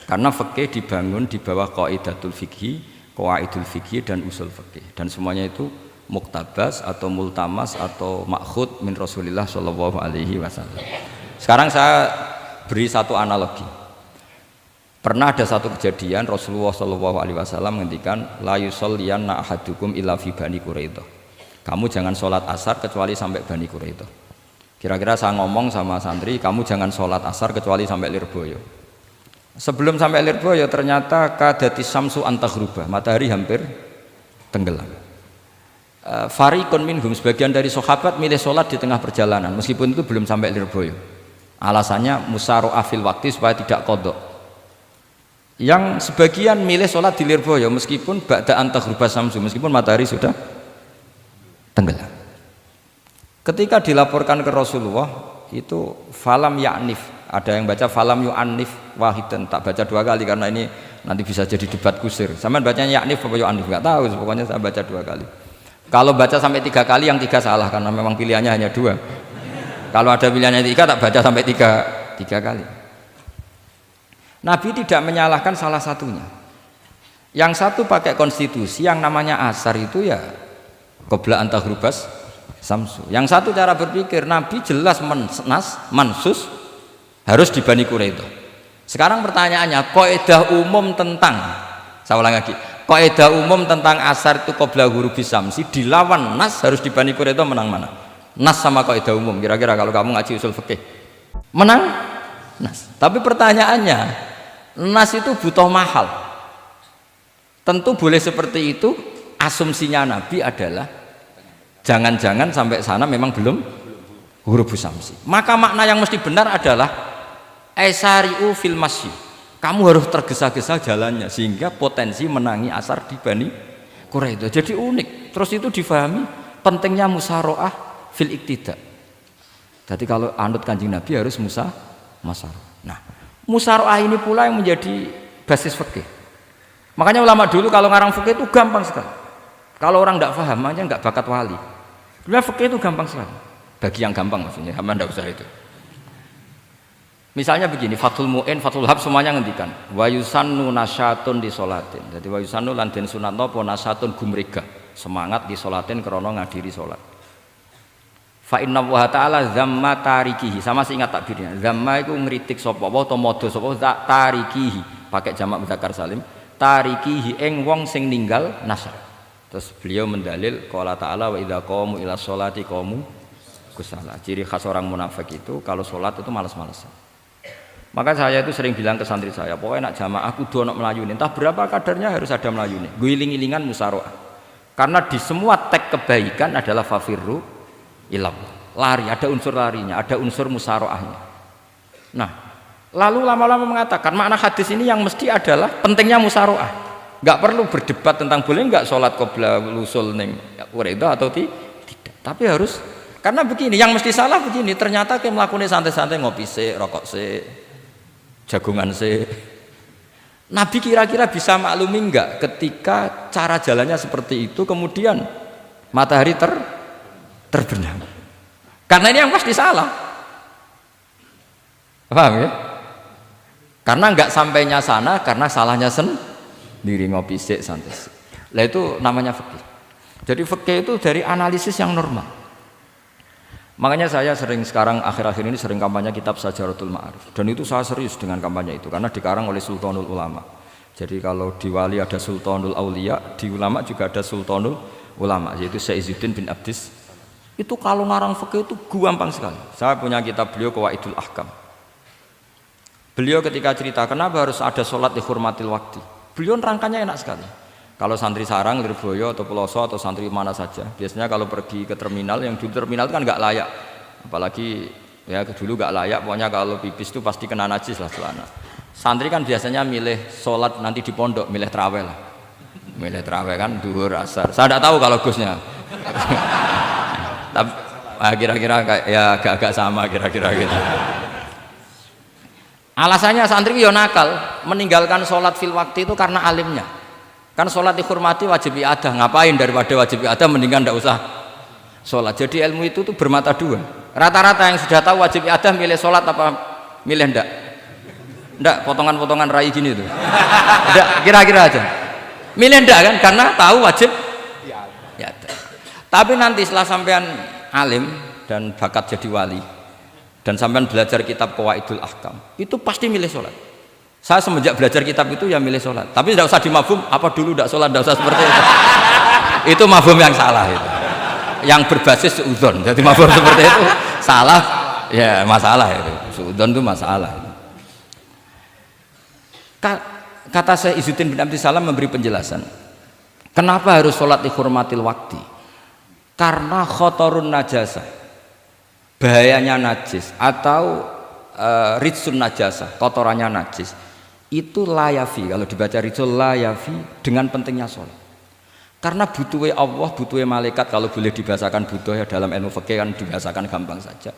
Karena fikih dibangun di bawah qaidatul fikhi, qawaidul fikhi dan usul fikih. Dan semuanya itu muktabas atau multamas atau makhud min Rasulillah sallallahu alaihi wasallam. Sekarang saya beri satu analogi. Pernah ada satu kejadian Rasulullah sallallahu alaihi wasallam menghentikan la yusalliyanna ahadukum illa fi Bani Quraidah. Kamu jangan sholat asar kecuali sampai Bani Quraidah. Kira-kira saya ngomong sama santri, kamu jangan sholat asar kecuali sampai Lirboyo. Sebelum sampai Lirboyo ternyata kadati samsu antaghrubah, matahari hampir tenggelam. Fariqun minhum, sebagian dari sahabat milih sholat di tengah perjalanan meskipun itu belum sampai Lirboyo. Alasannya musyaroah fil waktu supaya tidak kodok. Yang sebagian milih sholat di Lirboyo meskipun ba'da antaghrubah samsu, meskipun matahari sudah tenggelam. Ketika dilaporkan ke Rasulullah itu falam ya'nif, ada yang baca falam yu'annif wahidan, tak baca dua kali karena ini nanti bisa jadi debat kusir. Sama bacanya ya'nif apa yu'annif nggak tahu, pokoknya saya baca dua kali. Kalau baca sampai tiga kali yang tiga salah karena memang pilihannya hanya dua. Kalau ada pilihannya tiga tak baca sampai tiga kali. Nabi tidak menyalahkan salah satunya. Yang satu pakai konstitusi yang namanya asar itu ya qabla antaghrubas samsu. Yang satu cara berpikir Nabi jelas mansus harus di Bani Quraidah. Sekarang pertanyaannya, kaidah umum tentang, saya ulang lagi, kaidah umum tentang asar itu qabla ghurubis samsi dilawan nas harus di Bani Quraidah, menang mana? Nas sama kaidah umum. Kira-kira kalau kamu ngaji usul fikih menang nas. Tapi pertanyaannya, nas itu butuh mahal. Tentu boleh seperti itu. Asumsinya Nabi adalah jangan-jangan sampai sana memang belum hurufus samsi. Maka makna yang mesti benar adalah aisariu fil masyi. Kamu harus tergesa-gesa jalannya sehingga potensi menangi asar di Bani Quraidah. Jadi unik. Terus itu difahami pentingnya musyaroah fil iktida. Jadi kalau anut Kanjeng Nabi harus musyaroah. Nah, musyaroah ini pula yang menjadi basis fikih. Makanya ulama dulu kalau ngarang fikih itu gampang sekali. Kalau orang tidak paham aja nggak bakat wali. Sebenarnya fikih itu gampang sekali. Bagi yang gampang maksudnya, hamba tidak usah itu. Misalnya begini, Fathul Mu'in, Fathul Hab semuanya ngendikan wa yusannu nasyatun di sholatin. Jadi wa yusannu lan den sunatno apa nasyatun gumregah, semangat di sholatin krana ngadiri sholat. Fa inna wa ta'ala zamma tarikihi, sama sih ingat takbirnya. Zamma itu ngritik sapa wa utawa modho sapa tarikihi, pakai jamak mudzakkar salim. Tarikihi ing wong sing ninggal nasyat. Terus beliau mendalil qala ta'ala wa idza qamu ila sholati qamu kusala. Ciri khas orang munafik itu kalau sholat itu malas-malasan. Maka saya itu sering bilang ke santri saya, pokoknya nak jamaah kudu ana melayune. Entah berapa kadarnya harus ada melayune. Guling-gilingan musyaroah. Karena di semua teks kebaikan adalah fafirru ilallah. Lari, ada unsur larinya, ada unsur musyaroahnya. Nah, lalu lama-lama mengatakan makna hadis ini yang mesti adalah pentingnya musyaroah. Nggak perlu berdebat tentang boleh nggak sholat qabla lusul ning Quraidah atau tidak. Tapi harus, karena begini, yang mesti salah begini, ternyata kayak melakukan santai-santai ngopi se, rokok se, jagungan se. Nabi kira-kira bisa maklumi nggak ketika cara jalannya seperti itu kemudian matahari terbenam? Karena ini yang pasti salah. Paham ya? Karena nggak sampainya sana karena salahnya diri ngopi sik santai. Lah itu namanya fikih. Jadi fikih itu dari analisis yang normal. Makanya saya sering sekarang akhir-akhir ini sering kampanye kitab Sajaratul Ma'arif. Dan itu saya serius dengan kampanye itu karena dikarang oleh Sultanul Ulama. Jadi kalau di wali ada Sultanul Aulia, di ulama juga ada Sultanul Ulama, yaitu Syekh Izzuddin bin Abdis. Itu kalau ngarang fikih itu gampang sekali. Saya punya kitab beliau Qawaidul Ahkam. Beliau ketika cerita kenapa harus ada sholat di hurmatil waktu, beliau rangkanya enak sekali. Kalau santri sarang, Lirboyo atau Peloso atau santri mana saja, biasanya kalau pergi ke terminal, yang di terminal itu kan nggak layak, apalagi ya dulu nggak layak, pokoknya kalau pipis itu pasti kena najis lah celana. Santri kan biasanya milih sholat nanti di pondok, milih terawih lah, milih terawih kan duhur asar. Saya tidak tahu kalau Gusnya, tapi kira-kira ya agak-agak sama kira-kira gitu. Alasannya santri yo nakal, meninggalkan sholat fil waktu itu karena alimnya. Kan sholat dihormati wajib iadah, ngapain daripada wajib iadah mendingan tidak usah sholat. Jadi ilmu itu tuh bermata dua. Rata-rata yang sudah tahu wajib iadah milih sholat apa milih ndak? Ndak, potongan-potongan rai gini tuh. Ndak, kira-kira aja. Milih ndak kan? Karena tahu wajib iadah. Tapi nanti setelah sampean alim dan bakat jadi wali dan sampean belajar kitab Qawaidul Ahkam, itu pasti milih sholat. Saya semenjak belajar kitab itu ya milih sholat. Tapi tidak usah dimafhum, apa dulu tidak sholat, tidak usah seperti itu. Itu mafhum yang salah itu. Yang berbasis suudzon. Jadi mafhum seperti itu salah, ya masalah itu. Suudzon itu masalah. Kata Syekh Izzuddin bin Abdissalam memberi penjelasan. Kenapa harus sholat dihormatil waktu? Karena khotorun najasah, bahayanya najis atau ritsun najasah, kotorannya najis itu layafi, kalau dibaca ritsul layafi dengan pentingnya sholat. Karena butuhnya Allah, butuhnya malaikat, kalau boleh dibahasakan butuh ya dalam ilmu fikih kan dibahasakan gampang saja.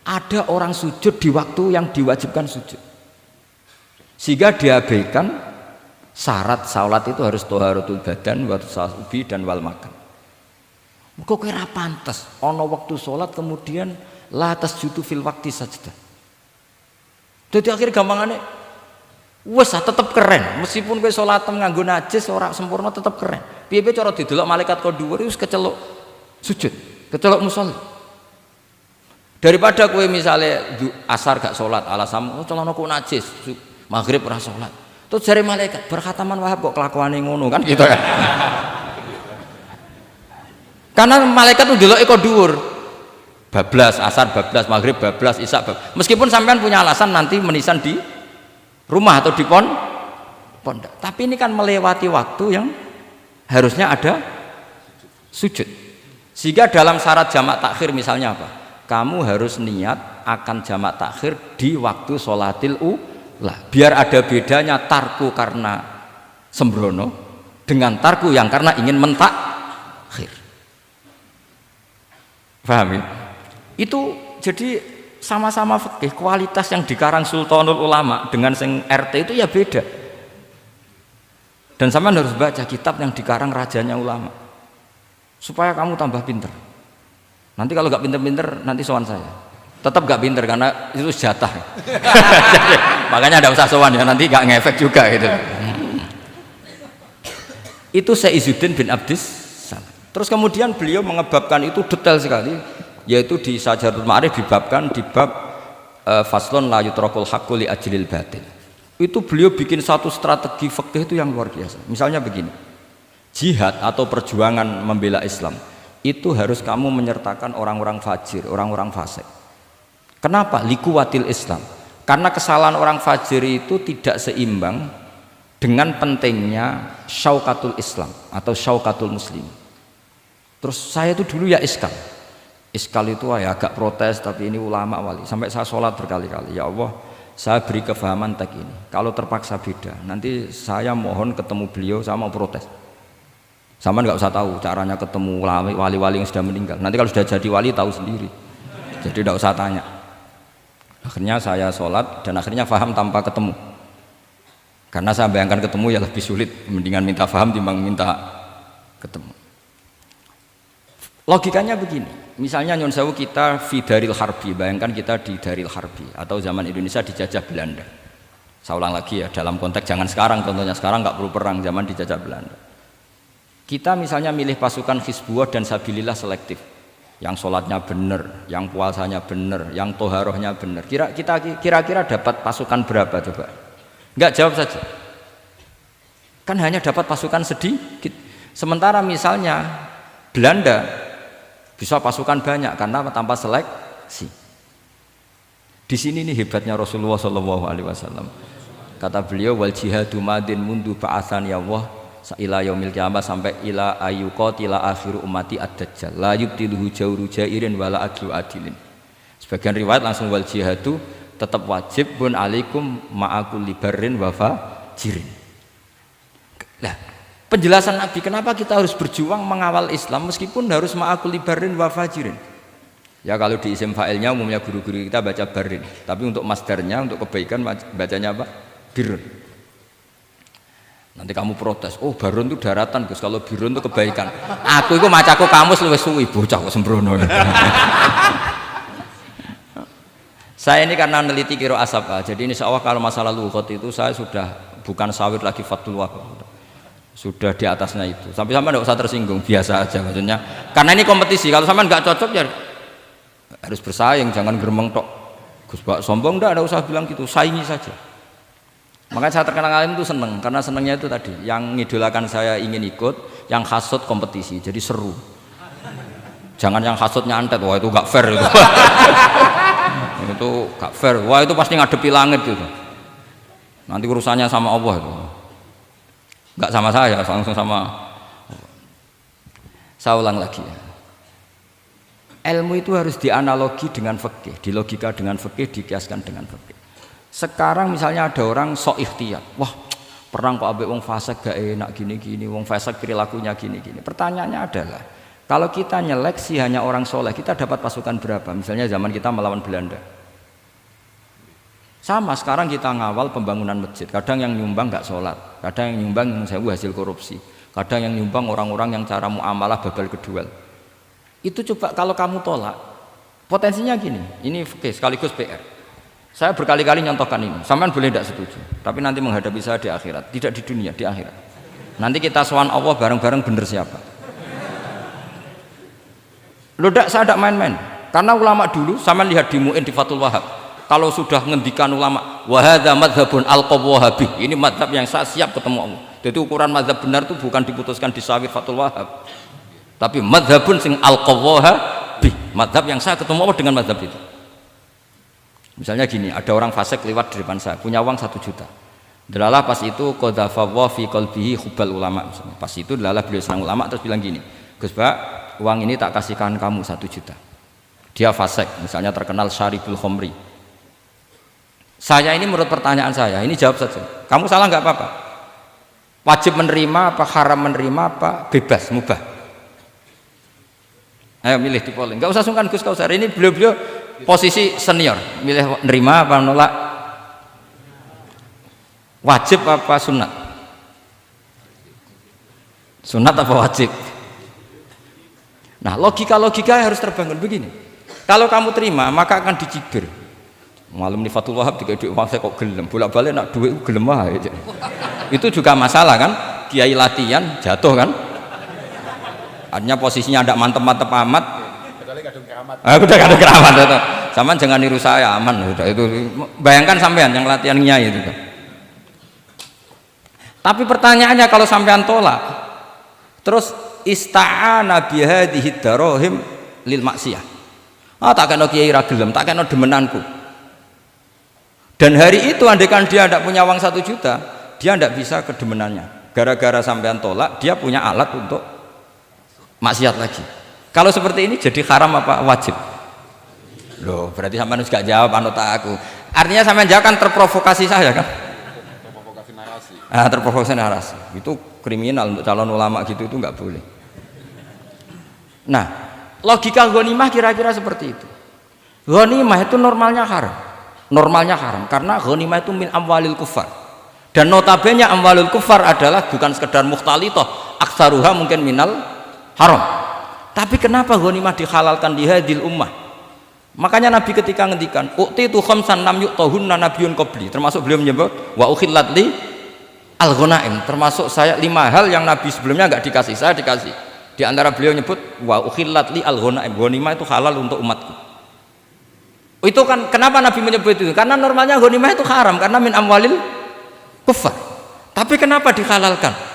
Ada orang sujud di waktu yang diwajibkan sujud, sehingga diabaikan syarat sholat itu harus toharatul badan, wa ubi dan wal makan. Kok kira pantas ono waktu sholat kemudian la tasjudu fil waqti sajdah. Jadi akhir gampangannya wes tetap keren meskipun kowe sholat nganggo najis ora sempurna tetap keren. Piye-piye cara didelok malaikat kok dhuwur wis keceluk sujud, keceluk musolli. Daripada kowe misalnya asar gak sholat alasan celanaku najis, maghrib ora sholat. Terus jare malaikat berkhataman Wahab kok kelakuane ngono kan gitu kan. Karena malaikat tuh delok eko dhuwur. Bablas asar, bablas maghrib, bablas isya. Meskipun sampean punya alasan nanti menisan di rumah atau di pondok. Tapi ini kan melewati waktu yang harusnya ada sujud. Sehingga dalam syarat jamak takhir misalnya apa? Kamu harus niat akan jamak takhir di waktu sholatil ula. Biar ada bedanya tarku karena sembrono dengan tarku yang karena ingin mentakhir. Paham ya? Itu jadi sama-sama fikih, kualitas yang dikarang Sultanul Ulama dengan sing RT itu ya beda. Dan sama harus baca kitab yang dikarang rajanya ulama supaya kamu tambah pinter. Nanti kalau gak pinter-pinter nanti sowan saya. Tetap gak pinter karena itu jatah. Makanya ada usah sowan ya, nanti gak ngefek juga gitu. Itu Syekh Izzuddin bin Abdis. Terus kemudian beliau mengebabkan itu detail sekali, yaitu di Syajaratul Ma'arif dibabkan di bab faslon la yutrakul haqqu li ajlil batil. Itu beliau bikin satu strategi fikih itu yang luar biasa. Misalnya begini, jihad atau perjuangan membela Islam itu harus kamu menyertakan orang-orang fajir, orang-orang fasik. Kenapa? Likuwatil Islam. Karena kesalahan orang fajir itu tidak seimbang dengan pentingnya syaukatul Islam atau syaukatul muslim. Terus saya itu dulu ya iskal itu ya agak protes, tapi ini ulama wali. Sampai saya sholat berkali-kali, ya Allah saya beri kefahaman teks ini. Kalau terpaksa beda, nanti saya mohon ketemu beliau, saya mau protes. Sama nggak usah tahu caranya ketemu wali-wali yang sudah meninggal. Nanti kalau sudah jadi wali tahu sendiri. Jadi tidak usah tanya. Akhirnya saya sholat dan akhirnya faham tanpa ketemu. Karena saya bayangkan ketemu ya lebih sulit, mendingan minta faham timbang minta ketemu. Logikanya begini, misalnya Nyon Sewu kita di Daril Harbi, bayangkan kita di Daril Harbi atau zaman Indonesia dijajah Belanda. Saya ulang lagi ya, dalam konteks jangan sekarang, contohnya sekarang nggak perlu perang, zaman dijajah Belanda. Kita misalnya milih pasukan Hizbullah dan Sabilillah selektif, yang sholatnya benar, yang puasanya benar, yang toharohnya benar. Kira-kira dapat pasukan berapa coba? Nggak, jawab saja. Kan hanya dapat pasukan sedikit. Sementara misalnya Belanda bisa pasukan banyak karena tanpa seleksi. Di sini nih hebatnya Rasulullah SAW. Kata beliau wal jihadu madin mundu ba'atsan ya Allah ila yaumil qiyamah sampai ila ayyuqatila akhiru ummati ad-dajjal la yubtiluhu jawru jairin wala adlu adilin. Sebagian riwayat langsung wal jihadu tetap wajib bun alaikum ma'akul libarin wa fajirin. Lah penjelasan Nabi kenapa kita harus berjuang mengawal Islam meskipun harus ma'akul libarin wa fajirin. Ya kalau di isim fa'ilnya umumnya guru-guru kita baca barin, tapi untuk masdarnya untuk kebaikan bacanya apa? Birun. Nanti kamu protes, oh Barun itu daratan Gus, kalau Birun itu kebaikan. Aku itu macaku kamus luwih suwi bocah kok sembrono. Saya ini karena meneliti kiro asapa, jadi insya Allah kalau masalah lughot itu saya sudah bukan sawir lagi Fathul Wahab, sudah di atasnya itu. Sampai tidak usah tersinggung, biasa aja maksudnya. Karena ini kompetisi, kalau sampai nggak cocok ya harus bersaing, jangan geremeng tok. Gus Pak sombong enggak, ada usah bilang gitu, saingi saja. Makanya saya terkenal alim itu seneng, karena senengnya itu tadi, yang ngidolakan saya ingin ikut, yang hasut kompetisi, jadi seru. Jangan yang hasut nyantet, wah itu gak fair itu. Itu gak fair, wah itu pasti ngadepi langit gitu. Nanti urusannya sama Allah itu. Gak sama saya, langsung sama. Saya ulang lagi ya. Ilmu itu harus dianalogi dengan fikih, dilogika dengan fikih, dikiaskan dengan fikih. Sekarang misalnya ada orang sok ikhtiyat, wah perang kok ambek wong fasik gak enak gini-gini, wong fasik perilakunya gini-gini. Pertanyaannya adalah, kalau kita nyeleksi hanya orang soleh, kita dapat pasukan berapa? Misalnya zaman kita melawan Belanda. Sama sekarang kita ngawal pembangunan masjid, kadang yang nyumbang gak sholat, kadang yang nyumbang yang sewu hasil korupsi, kadang yang nyumbang orang-orang yang cara muamalah babal kedua. Itu coba kalau kamu tolak, potensinya gini, ini oke, sekaligus PR. Saya berkali-kali nyontohkan ini, sampean boleh tidak setuju, tapi nanti menghadapi saya di akhirat, tidak di dunia, di akhirat. Nanti kita sowan Allah bareng-bareng bener siapa. Loh saya tidak main-main, karena ulama dulu, sampean lihat di Mu'in di Fathul Wahab, kalau sudah ngendikan ulama, wahadha madhabun al-qawwahabi, ini madhab yang saya siap ketemu Allah. Jadi ukuran madhab benar itu bukan diputuskan di sawir Fathul Wahab, tapi madhabun sing al-qawwahabi, madhab yang saya ketemu Allah dengan madhab itu. Misalnya gini, ada orang fasik lewat di depan saya, punya uang 1 juta. Delalah pas itu qadhafallahu fi qalbihi hubbal ulama. Misalnya. Pas itu delalah beliau senang ulama terus bilang gini, Gus Pak, uang ini tak kasihkan kamu 1 juta. Dia fasik, misalnya terkenal syaribul khomri. Saya ini menurut pertanyaan saya, ini jawab saja. Kamu salah nggak apa-apa. Wajib menerima apa, haram menerima apa, bebas, mubah. Ayo milih di polling. Nggak usah sungkan Gus Kausar. Ini beliau-beliau posisi senior, milih nerima apa nolak, wajib apa sunat, sunat apa wajib. Nah logika harus terbangun begini, kalau kamu terima maka akan dicibir. Malam di Fathul Wahab tiga duit uang saya kok gelem, bolak-balik nak duit gelem aja. Itu juga masalah kan, kiai latihan jatuh kan, artinya posisinya tidak mantep-mantep amat. Aku udah kadang keramat itu. Sama jangan niru saya, aman udah itu. Bayangkan sampean yang latihan nyai itu. Tapi pertanyaannya kalau sampean tolak, terus ista'ana bihadhihi darahim lil maksiyah. Tak kena kiai ra gelem, tak kena demenanku. Dan hari itu andaikan dia tidak punya uang 1 juta, dia tidak bisa kedemenannya. Gara-gara sampean tolak, dia punya alat untuk maksiat lagi. Kalau seperti ini jadi haram apa wajib? Loh, berarti sampean harus gak jawab anut aku. Artinya sampean jawab kan terprovokasi saya kan? Terprovokasi narasi. Terprovokasi narasi. Itu kriminal untuk calon ulama gitu, itu nggak boleh. Nah, logika ghanimah kira-kira seperti itu. Ghanimah itu normalnya haram. Normalnya haram karena ghanimah itu min amwalil kufar. Dan notabene amwalul kufar adalah bukan sekedar mukhtalithah, aksaruha mungkin minal haram. Tapi kenapa ghanimah dihalalkan di hadil ummah? Makanya Nabi ketika ngendikan uqtitu khamsan lam yu'tahunna nabiyyun qabli, termasuk beliau menyebut wa ukhillat li al-ghanaim, termasuk saya 5 hal yang Nabi sebelumnya enggak dikasih, saya dikasih. Di antara beliau nyebut wa ukhillat li al-ghanaim, ghanimah itu halal untuk umatku. Itu kan kenapa Nabi menyebut itu? Karena normalnya ghanimah itu haram karena min amwalil kufar. Tapi kenapa dihalalkan?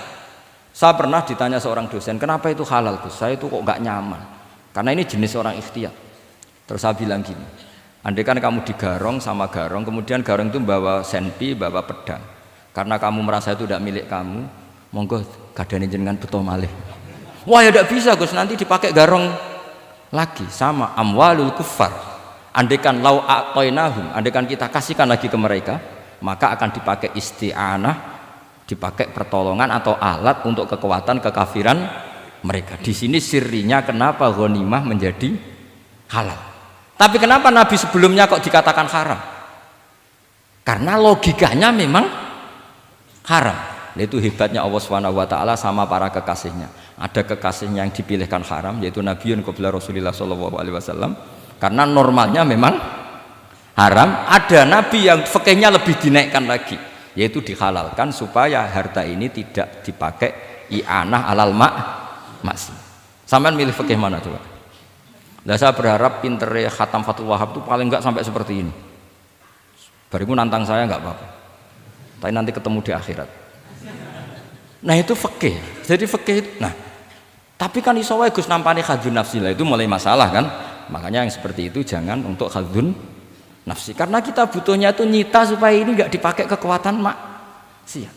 Saya pernah ditanya seorang dosen, kenapa itu halal Gus? Saya itu kok nggak nyaman, karena ini jenis orang ikhtiyat. Terus saya bilang gini, andai kan kamu digarong sama garong, kemudian garong itu bawa senpi, bawa pedang, karena kamu merasa itu tidak milik kamu, monggo gadane jenengan beto malih. Wah ya tidak bisa Gus, nanti dipakai garong lagi. Sama amwalul kufar, andai kan lau a'toinahum, andai kan kita kasihkan lagi ke mereka, maka akan dipakai isti'anah, dipakai pertolongan atau alat untuk kekuatan kekafiran mereka. Di sini sirinya kenapa ghanimah menjadi halal. Tapi kenapa Nabi sebelumnya kok dikatakan haram? Karena logikanya memang haram. Itu hebatnya Allah Subhanahu wa taala sama para kekasihnya. Ada kekasihnya yang dipilihkan haram yaitu Nabiun qabla Rasulillah sallallahu alaihi wasallam karena normalnya memang haram. Ada nabi yang fikihnya lebih dinaikkan lagi yaitu dihalalkan supaya harta ini tidak dipakai i'anah alal maksi. Sampean milih fikih mana coba? Nah, saya berharap pintere Khatam Fathul Wahab itu paling enggak sampai seperti ini. Bariku nantang saya enggak apa-apa. Tapi nanti ketemu di akhirat. Nah itu fikih. Jadi fikih itu. Nah, tapi kan iso wae Gus nampani khadzun nafsi lah itu mulai masalah kan. Makanya yang seperti itu jangan untuk khadzun nafsi. Karena kita butuhnya itu nyita supaya ini enggak dipakai kekuatan maksiat.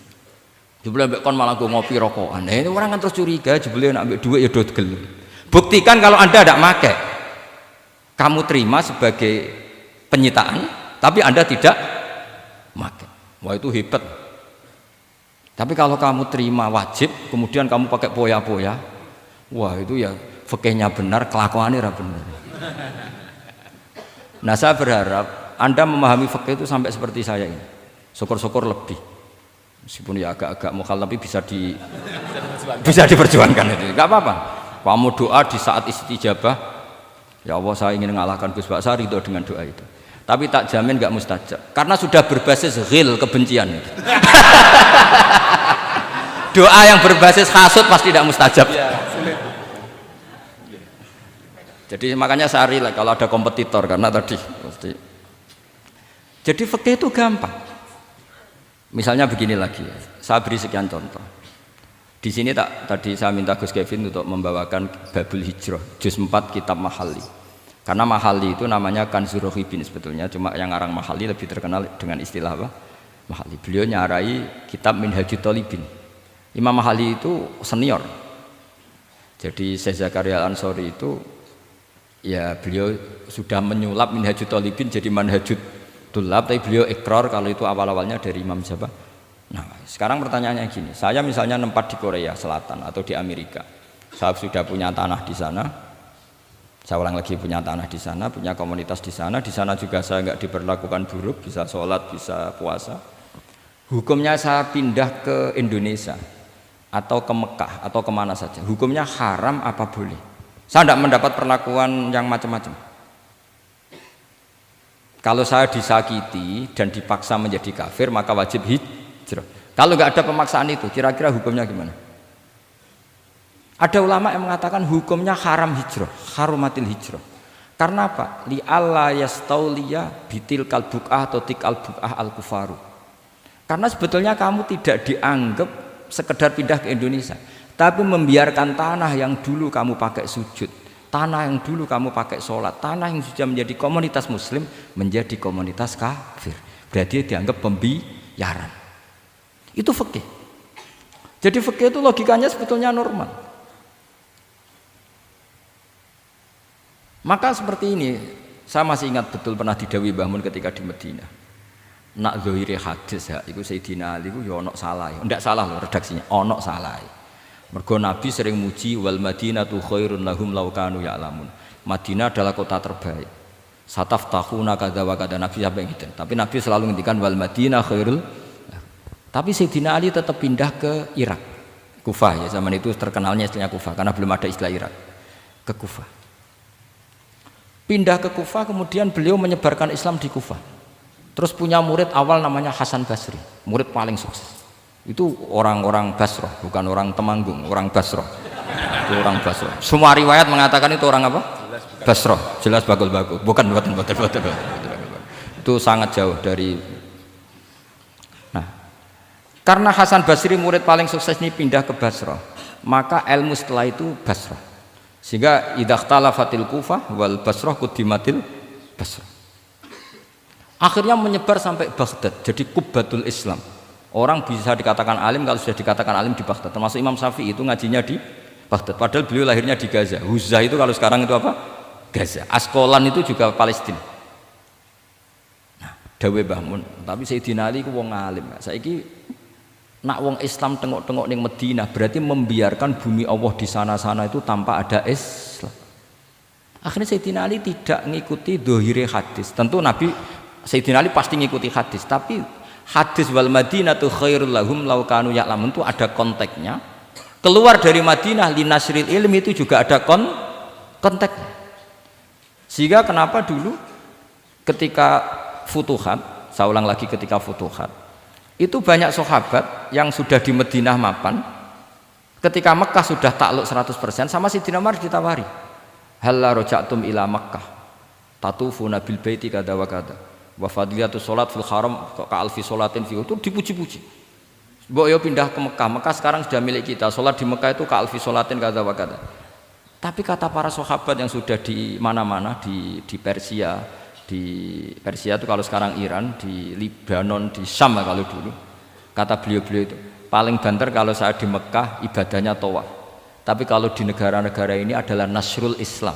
Jebule mbek kon malah ngopi rokokan. Nah, ini orang kan terus curiga jebule nek ambek dhuwit ya do gelem. Buktikan kalau Anda tidak pakai. Kamu terima sebagai penyitaan, tapi Anda tidak pakai. Wah itu hebat. Tapi kalau kamu terima wajib, kemudian kamu pakai poya-poya, wah itu ya fikihnya benar, kelakuannya ra benar. Nah saya berharap Anda memahami fikih itu sampai seperti saya ini. Syukur-syukur lebih. Meskipun ya agak-agak mukhalaf tapi bisa diperjuangkan itu. Enggak apa-apa. Kamu doa di saat istijabah, ya Allah saya ingin mengalahkan Gus Pak, saya ridho dengan doa itu. Tapi tak jamin enggak mustajab karena sudah berbasis ghil, kebencian itu. Doa yang berbasis hasud pasti tidak mustajab. Jadi makanya saya relax kalau ada kompetitor karena tadi pasti. Jadi fikih itu gampang. Misalnya begini lagi, saya beri sekian contoh. Di sini tadi saya minta Gus Kevin untuk membawakan Babul Hijrah, juz 4 kitab Mahalli. Karena Mahalli itu namanya Kanzur Rohibin sebetulnya, cuma yang ngarang Mahalli lebih terkenal dengan istilah apa? Mahalli. Beliau nyarai kitab Minhajut Thalibin. Imam Mahalli itu senior. Jadi Syekh Zakaria Al-Ansori itu ya beliau sudah menyulap Minhajut Thalibin jadi Manhajut Tulab, tapi beliau ikrar kalau itu awal-awalnya dari Imam siapa? Nah, sekarang pertanyaannya gini, saya misalnya nempat di Korea Selatan atau di Amerika, saya sudah punya tanah di sana, saya ulang lagi punya tanah di sana, punya komunitas di sana juga saya nggak diperlakukan buruk, bisa sholat, bisa puasa. Hukumnya saya pindah ke Indonesia atau ke Mekah atau kemana saja, hukumnya haram apa boleh? Saya tidak mendapat perlakuan yang macam-macam. Kalau saya disakiti dan dipaksa menjadi kafir, maka wajib hijrah. Kalau nggak ada pemaksaan itu, kira-kira hukumnya gimana? Ada ulama yang mengatakan hukumnya haram hijrah, harumatil hijrah. Karena apa? Li alla yastauliya bitil kalbukah atau tikal bukah al kufaru. Karena sebetulnya kamu tidak dianggap sekedar pindah ke Indonesia, tapi membiarkan tanah yang dulu kamu pakai sujud, tanah yang dulu kamu pakai sholat, tanah yang sudah menjadi komunitas muslim menjadi komunitas kafir. Berarti dianggap pembiaran. Itu fikih. Jadi fikih itu logikanya sebetulnya normal. Maka seperti ini, saya masih ingat betul pernah didhawuhi Mbah Mun ketika di Madinah. Nak zahire hadis ya, iku Sayyidina Ali iku ya ono salah. Ndak salah loh redaksinya, ono salah. Mergo Nabi sering muji wal Madinatu khairun lahum law kanu ya'lamun. Madinah adalah kota terbaik. Sataftahuna kadza wa kadza Nabi sampai gitu. Tapi Nabi selalu ngendikan wal Madinah khairul. Tapi Sayyidina Ali tetap pindah ke Irak, Kufah ya, zaman itu terkenalnya istilahnya Kufah karena belum ada istilah Irak, ke Kufah. Pindah ke Kufah, kemudian beliau menyebarkan Islam di Kufah. Terus punya murid awal namanya Hasan Basri, murid paling sukses. Itu orang-orang Basrah, bukan orang Temanggung, orang Basrah. Itu orang Basrah. Semua riwayat mengatakan itu orang apa? Basrah, jelas bagul-bagul. Bukan. Itu sangat jauh dari. Karena Hasan Basri murid paling sukses ini pindah ke Basrah, maka ilmu setelah itu Basrah. Sehingga idza ikhtalafatil Kufah wal Basrah quddimatil Basrah. Akhirnya menyebar sampai Baghdad, jadi Qubbatul Islam. Orang bisa dikatakan alim kalau sudah dikatakan alim di Baghdad. Termasuk Imam Syafi'i itu ngajinya di Baghdad. Padahal beliau lahirnya di Gaza. Huzza itu kalau sekarang itu apa? Gaza. Askolan itu juga Palestina. Nah, dawe Mbah Mun. Tapi Sayyidina Ali ku wong alim. Saiki nak wong Islam tengok-tengok ning Madinah berarti membiarkan bumi Allah di sana-sana itu tanpa ada Islam. Akhirnya Sayyidina Ali tidak mengikuti dohire hadis. Tentu Nabi Sayyidina Ali pasti mengikuti hadis, tapi hadis wal Madinatu khairul lahum law kanu ya'lamun itu ada konteksnya. Keluar dari Madinah linasril ilmi itu juga ada konteksnya. Sehingga kenapa dulu ketika futuhat, saya ulang lagi ketika futuhat, itu banyak sahabat yang sudah di Madinah mapan, ketika Mekah sudah takluk 100% sama Sayyidina Umar ditawari, halla raja'tum ila Makkah tatufuna bil baiti kada wa kada wa fadilatu sholat fil haram ka alfi sholatin fi, itu dipuji-puji. Mbok yo pindah ke Mekah, Mekah sekarang sudah milik kita, sholat di Mekah itu ka alfi sholatin kada wa kada. Tapi kata para sahabat yang sudah di mana-mana, di Persia, itu kalau sekarang Iran, di Lebanon, di Syam kalau dulu, kata beliau-beliau itu paling banter kalau saya di Mekah ibadahnya tawaf, tapi kalau di negara-negara ini adalah nasrul Islam.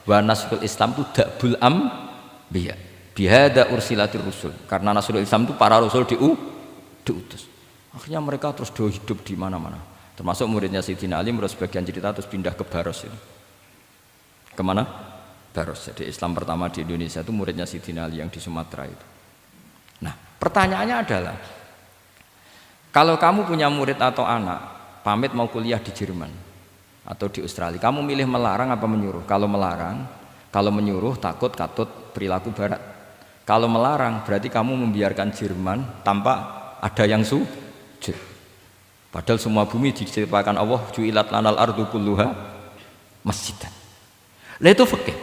Wa nasrul Islam itu da'bul ambiya bihada ursilatir rusul, karena nasrul Islam itu para rasul diutus. Akhirnya mereka terus hidup di mana-mana, termasuk muridnya Sayyidina Ali. Menurut sebagian cerita terus pindah ke Baros itu. Kemana? Baros. Jadi Islam pertama di Indonesia itu muridnya Sayyidina Ali yang di Sumatera itu. Nah, pertanyaannya adalah, kalau kamu punya murid atau anak pamit mau kuliah di Jerman atau di Australia, kamu milih melarang apa menyuruh? Kalau melarang, kalau menyuruh takut katut perilaku barat. Kalau melarang berarti kamu membiarkan Jerman tanpa ada yang sujud. Padahal semua bumi diciptakan Allah, ju'ilat lanal ardu kulluha masjidan. Lah itu fikih.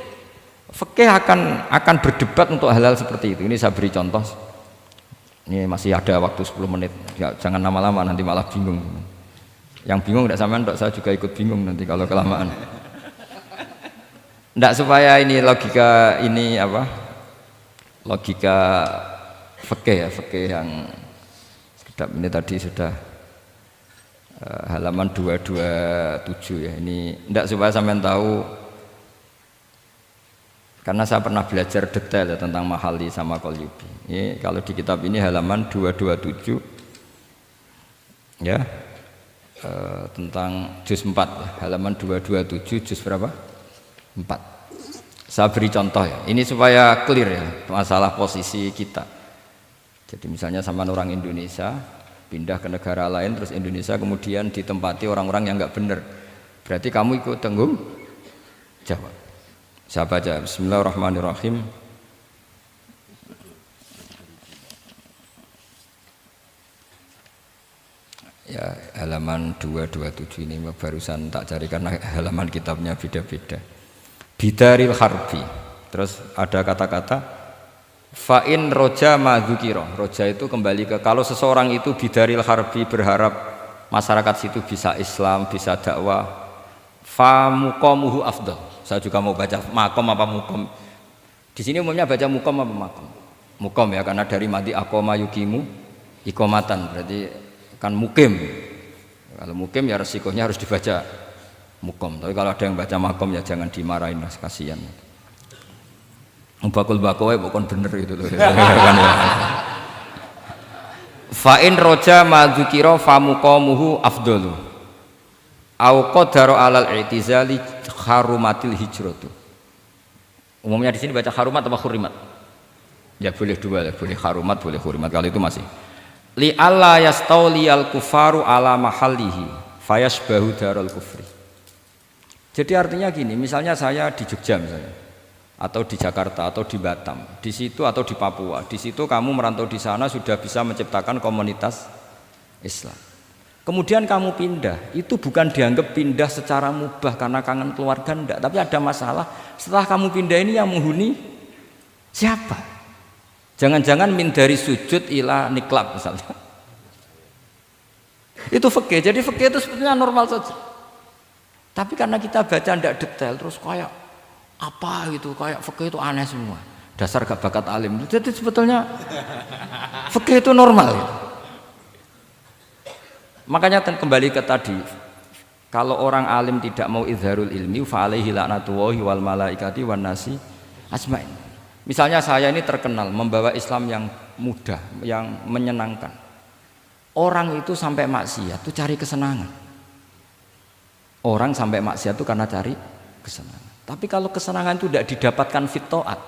Fikih akan berdebat untuk hal-hal seperti itu. Ini saya beri contoh. Ini masih ada waktu 10 menit. Ya, jangan lama-lama nanti malah bingung. Yang bingung tidak sampean, saya juga ikut bingung nanti kalau kelamaan. Tidak, supaya ini logika ini apa? Logika fikih ya, fikih yang sekedap ini tadi sudah halaman 227 ya. Ini tidak, supaya sampean tahu, karena saya pernah belajar detail ya tentang Mahali sama Qalyubi. Ini kalau di kitab ini halaman 227 ya. Tentang juz 4 ya, halaman 227 juz berapa? 4. Saya beri contoh ya, ini supaya clear ya masalah posisi kita. Jadi misalnya sama orang Indonesia pindah ke negara lain, terus Indonesia kemudian ditempati orang-orang yang nggak benar, berarti kamu ikut tanggung jawab. Saya baca, bismillahirrahmanirrahim. Ya, halaman 227 ini barusan tak cari karena halaman kitabnya beda-beda. Bidaril harbi. Terus ada kata-kata fa'in roja madzukiro. Roja itu kembali ke, kalau seseorang itu bidaril harbi, berharap masyarakat situ bisa Islam, bisa dakwah, fa muqamuhu afdal. Saya juga mau baca makom apa mukom. Di sini umumnya baca mukom apa makom. Mukom ya, karena dari mati akoma yukimu ikomatan, berarti kan mukim. Kalau mukim ya resikonya harus dibaca mukom. Tapi kalau ada yang baca makom ya jangan dimarahin, mas, kasihan. Bakul bakowe bukan bener itu loh. Fa'in roja madzukiro famuqamuhu afdalu au qadara alal i'tizali harumatil hijratu. Umumnya di sini baca harumat atau hurimat? Ya boleh dua, boleh harumat, boleh hurimat. Kalau itu masih li alla yastauliyal kufaru ala mahallihi fayasbahu darul kufri. Jadi artinya gini, misalnya saya di Jogja misalnya, atau di Jakarta atau di Batam, di situ atau di Papua, di situ kamu merantau di sana sudah bisa menciptakan komunitas Islam. Kemudian kamu pindah, itu bukan dianggap pindah secara mubah karena kangen keluarga, enggak, tapi ada masalah. Setelah kamu pindah ini yang menghuni siapa? Jangan-jangan min dari sujud ila niklab misalnya. Itu fikih. Jadi fikih itu sebetulnya normal saja. Tapi karena kita baca tidak detail, terus kayak apa gitu, kayak fikih itu aneh semua. Dasar gak bakat alim. Jadi sebetulnya fikih itu normal. Gitu. Makanya kembali ke tadi, kalau orang alim tidak mau izharul ilmi, fa alaihi la'natullahi wal malaikati wan nasi ajmain. Misalnya saya ini terkenal membawa Islam yang mudah, yang menyenangkan. Orang itu sampai maksiat itu cari kesenangan. Orang sampai maksiat itu karena cari kesenangan. Tapi kalau kesenangan itu tidak didapatkan fit to'at,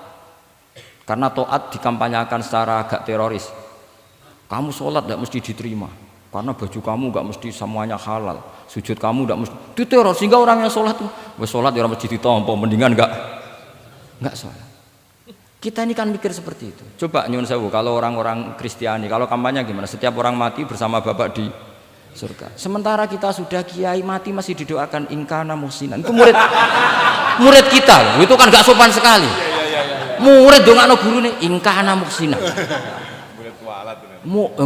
karena to'at dikampanyakan secara agak teroris. Kamu sholat tidak mesti diterima karena baju kamu nggak mesti semuanya halal, sujud kamu nggak mesti diteror, sehingga orang yang sholat tuh sholat ya orang mesti ditompo, mendingan nggak sholat. Kita ini kan mikir seperti itu. Coba nyuwun sewu, kalau orang-orang Kristiani, kalau kampanye gimana? Setiap orang mati bersama Bapak di surga. Sementara kita sudah kiai mati masih didoakan ingkana muhsinan. Itu murid kita, itu kan gak sopan sekali. Murid dongakno gurune ingkana muhsinan. Murid kualat.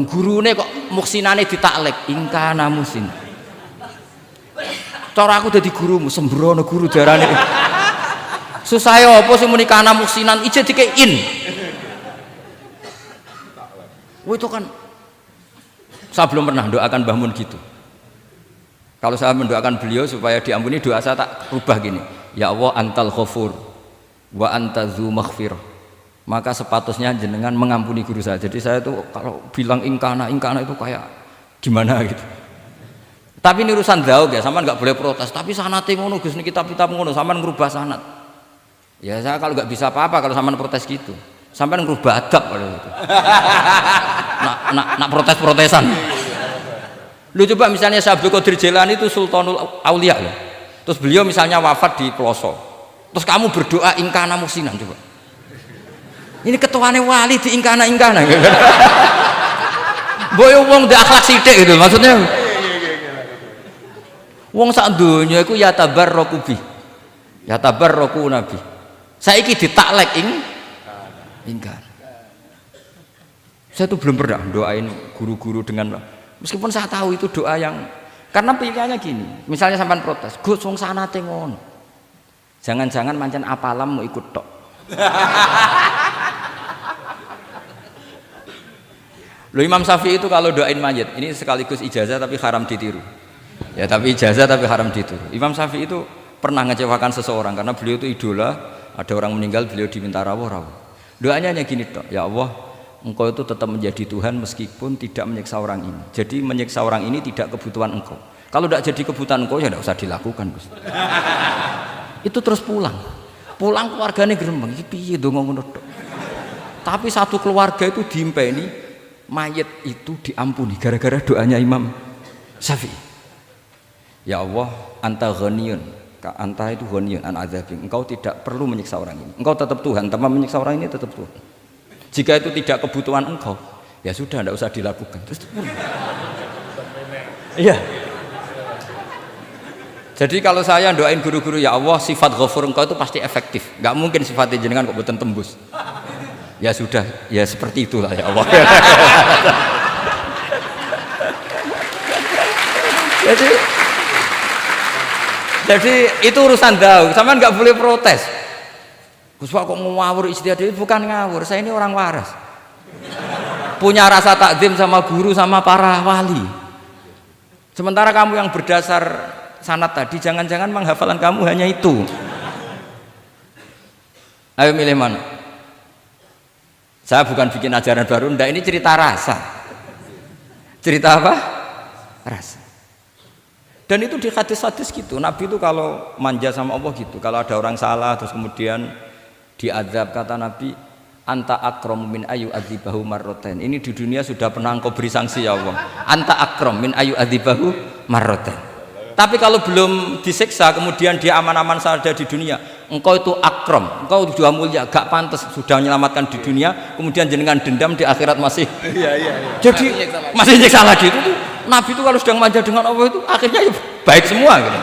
Gurune kok muhsinane ditaklek ingkana muhsinan. Cara aku dadi gurumu sembrono guru darane. Susah ya apa sing muni kana muhsinan ije dikein. Itu kan saya belum pernah doakan Mbah Mun gitu. Kalau saya mendoakan beliau supaya diampuni, doa saya tak rubah gini. Ya Allah antal ghafur wa anta dzu maghfirah. Maka sepatutnya jenengan mengampuni guru saya. Jadi saya itu kalau bilang ingkana itu kayak gimana gitu. Tapi ini urusan daug ya, sampean nggak boleh protes. Tapi sanate ngono Gus, niki kitab-kitab ngono, sampean ngrubah sanad. Ya saya kalau nggak bisa apa-apa kalau sampean protes gitu. Sampean ngrubah adab kalau gitu. Nak protes-protesan. Lu coba misalnya Syekh Abdul Qadir Jailani itu Sultanul Aulia ya. Terus beliau misalnya wafat di pelosok. Terus kamu berdoa ingkana muhsinan coba. Ini ketuane wali di ingkana. Boyo wong ndak akhlak sithik gitu maksudnya. Wong sak donya iku ya tabarraku bi. Ya tabarraku nabi. Saiki ditaklek ingkar. Saya tuh belum pernah doain guru-guru dengan, meskipun saya tahu itu doa yang, karena pilihannya gini, misalnya sampean protes, Gus wong sanate ngono. Jangan-jangan mancen apalam mau ikut tok. Loh Imam Syafi'i itu kalau doain mayit, ini sekaligus ijazah tapi haram ditiru. Ya tapi ijazah tapi haram ditiru. Imam Syafi'i itu pernah ngecewakan seseorang karena beliau itu idola, ada orang meninggal beliau diminta rawuh. Doanya hanya gini tok, ya Allah, Engkau itu tetap menjadi Tuhan meskipun tidak menyiksa orang ini. Jadi menyiksa orang ini tidak kebutuhan Engkau. Kalau tidak jadi kebutuhan Engkau ya tidak usah dilakukan, Gus. Itu terus pulang keluarganya gerembeng, iki piye ndonga ngono tok. Tapi satu keluarga itu diimpeni mayit itu diampuni gara-gara doanya Imam Syafi'i. Ya Allah, anta ghaniyun, anta itu ghaniyun an adzabin. Engkau tidak perlu menyiksa orang ini. Engkau tetap Tuhan, tanpa menyiksa orang ini tetap Tuhan. Jika itu tidak kebutuhan engkau, ya sudah tidak usah dilakukan. Terus iya. Jadi kalau saya doain guru-guru, ya Allah sifat ghafur engkau itu pasti efektif. Gak mungkin sifatnya jenengan kok boten tembus. Ya sudah, ya seperti itulah ya Allah. Jadi itu urusan daud, sama nggak boleh protes. Gus Pak kok ngawur ijtihad, itu bukan ngawur, saya ini orang waras. Punya rasa takzim sama guru sama para wali. Sementara kamu yang berdasar sanad tadi, jangan-jangan menghafalan kamu hanya itu. Ayo milih mana? Saya bukan bikin ajaran baru, ndak, ini cerita rasa. Cerita apa? Rasa. Dan itu di hadis-hadis gitu. Nabi itu kalau manja sama Allah gitu. Kalau ada orang salah terus kemudian diazab, kata Nabi, anta akram min ayu adzibahu marroten. Ini di dunia sudah pernah engkau beri sanksi ya Allah. Anta akram min ayu adzibahu marroten. Tapi kalau belum disiksa kemudian dia aman-aman saja di dunia, engkau itu akram, engkau sudah mulia, gak pantas sudah menyelamatkan di dunia, kemudian jenengan dendam di akhirat masih. Jadi masih nyiksa lagi itu. Nabi itu kalau sedang manja dengan Allah itu akhirnya ya baik semua gitu.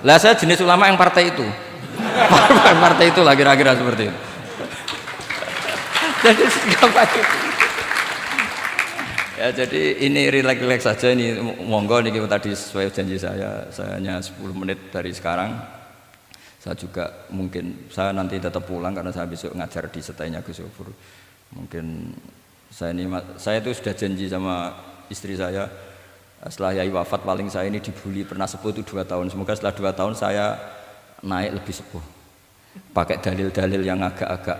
Lah saya jenis ulama yang partai itu. Partai itu lah kira-kira seperti itu. Jadi gampang itu. Ya jadi ini relax saja, ini monggo nih tadi sesuai janji saya hanya 10 menit dari sekarang. Saya juga mungkin saya nanti tetap pulang karena saya besok ngajar di setainya Gus Yofur. Mungkin saya itu sudah janji sama istri saya, setelah Yai wafat paling saya ini dibully pernah sepuh itu 2 tahun. Semoga setelah 2 tahun saya naik lebih sepuh. Pakai dalil-dalil yang agak-agak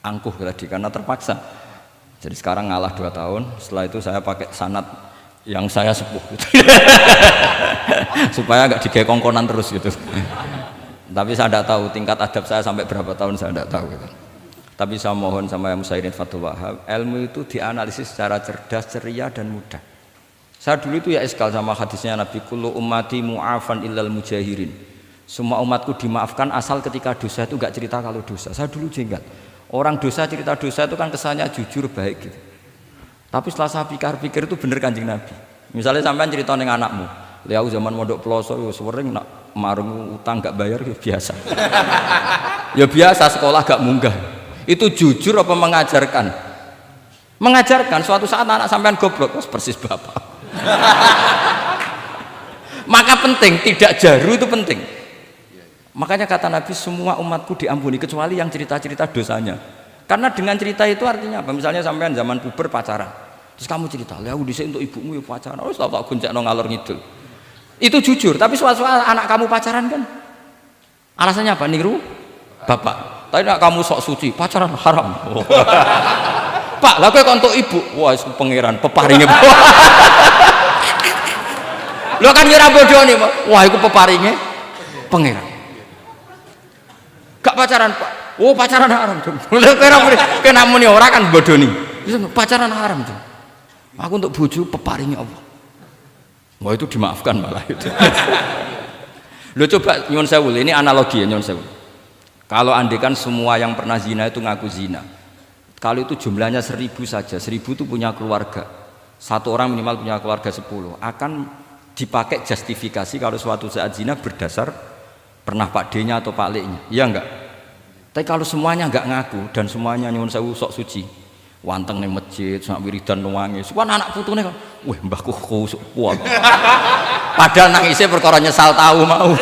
angkuh tadi karena terpaksa. Jadi sekarang ngalah 2 tahun. Setelah itu saya pakai sanad yang saya sepuh gitu. Supaya agak digawe kongkonan terus gitu. Tapi saya tidak tahu tingkat adab saya sampai berapa tahun, saya tidak tahu gitu. Tapi saya mohon sama Musairin Fathul Wahab, ilmu itu dianalisis secara cerdas, ceria dan mudah. Saya dulu itu ya iskal sama hadisnya Nabi, kullu ummati mu'afan illal mujahirin. Semua umatku dimaafkan asal ketika dosa itu enggak cerita kalau dosa. Saya dulu jenggat. Orang dosa cerita dosa itu kan kesannya jujur baik gitu. Tapi setelah saya pikir-pikir itu bener Kanjeng Nabi. Misalnya sampean cerita ning anakmu, "Lihat zaman mondok Peloso yo sering nak marung utang enggak bayar ya biasa." Ya biasa sekolah gak munggah. Itu jujur apa mengajarkan? Mengajarkan. Suatu saat anak sampean goblok, persis bapak. Maka penting, tidak jaru itu penting. Makanya kata Nabi, semua umatku diampuni kecuali yang cerita-cerita dosanya. Karena dengan cerita itu artinya apa? Misalnya sampean zaman puber pacaran, terus kamu cerita, "Lah aku dhisik untuk ibumu ya pacaran." Oh, tak goncekno ngalor ngidul. Itu jujur, tapi suatu saat anak kamu pacaran kan alasannya apa? Niru bapak. Tapi nak kamu sok suci, pacaran haram. Oh. Pak, lah kowe kok untuk ibu. Wah, itu pangeran peparinge. Lo kan ngira bodoh nih, wah itu peparinge pangeran. Gak pacaran, Pak. Oh, pacaran haram. Kena muni ora kan bodoh nih. Pacaran haram tuh. Aku untuk bojo peparinge Allah. Wah, itu dimaafkan malah itu. Lo coba nyuwun sewu, ini analogi ya nyuwun sewu. Kalau andekan semua yang pernah zina itu ngaku zina, kalau itu jumlahnya 1000 saja, 1000 itu punya keluarga, satu orang minimal punya keluarga 10, akan dipakai justifikasi kalau suatu saat zina berdasar pernah Pak D-nya atau Pak L-nya, iya enggak? Tapi kalau semuanya enggak ngaku dan semuanya nyuwun sewu sok suci, wanteng ning masjid, sak wiridan nangis, kan anak putune kan, wah mbahku khusuk kuat. Padahal nangisnya perkara nyesal tahu mau.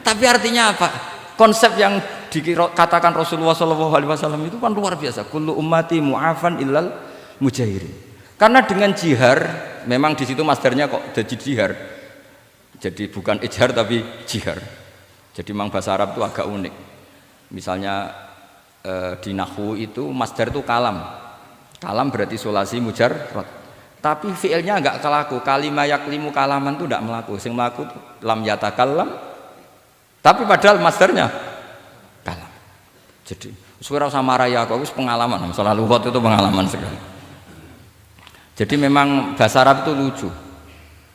Tapi artinya apa? Konsep yang dikatakan Rasulullah SAW itu kan luar biasa. Kullu ummati mu'afan illal mujahirin. Karena dengan jihar, memang di situ masdarnya kok jadi jihar. Jadi bukan ijhar tapi jihar. Jadi memang bahasa Arab itu agak unik. Misalnya di nahwu itu masdar itu kalam. Kalam berarti sulasi mujarrad. Tapi fiilnya enggak kelaku. Kalimah yaklimu kalaman itu enggak melaku. Sing melaku lam yatakallam. Tapi padahal masdarnya kalam. Jadi suara sama raya aku pengalaman, masalah lughat itu pengalaman sekali. Jadi memang bahasa Arab itu lucu.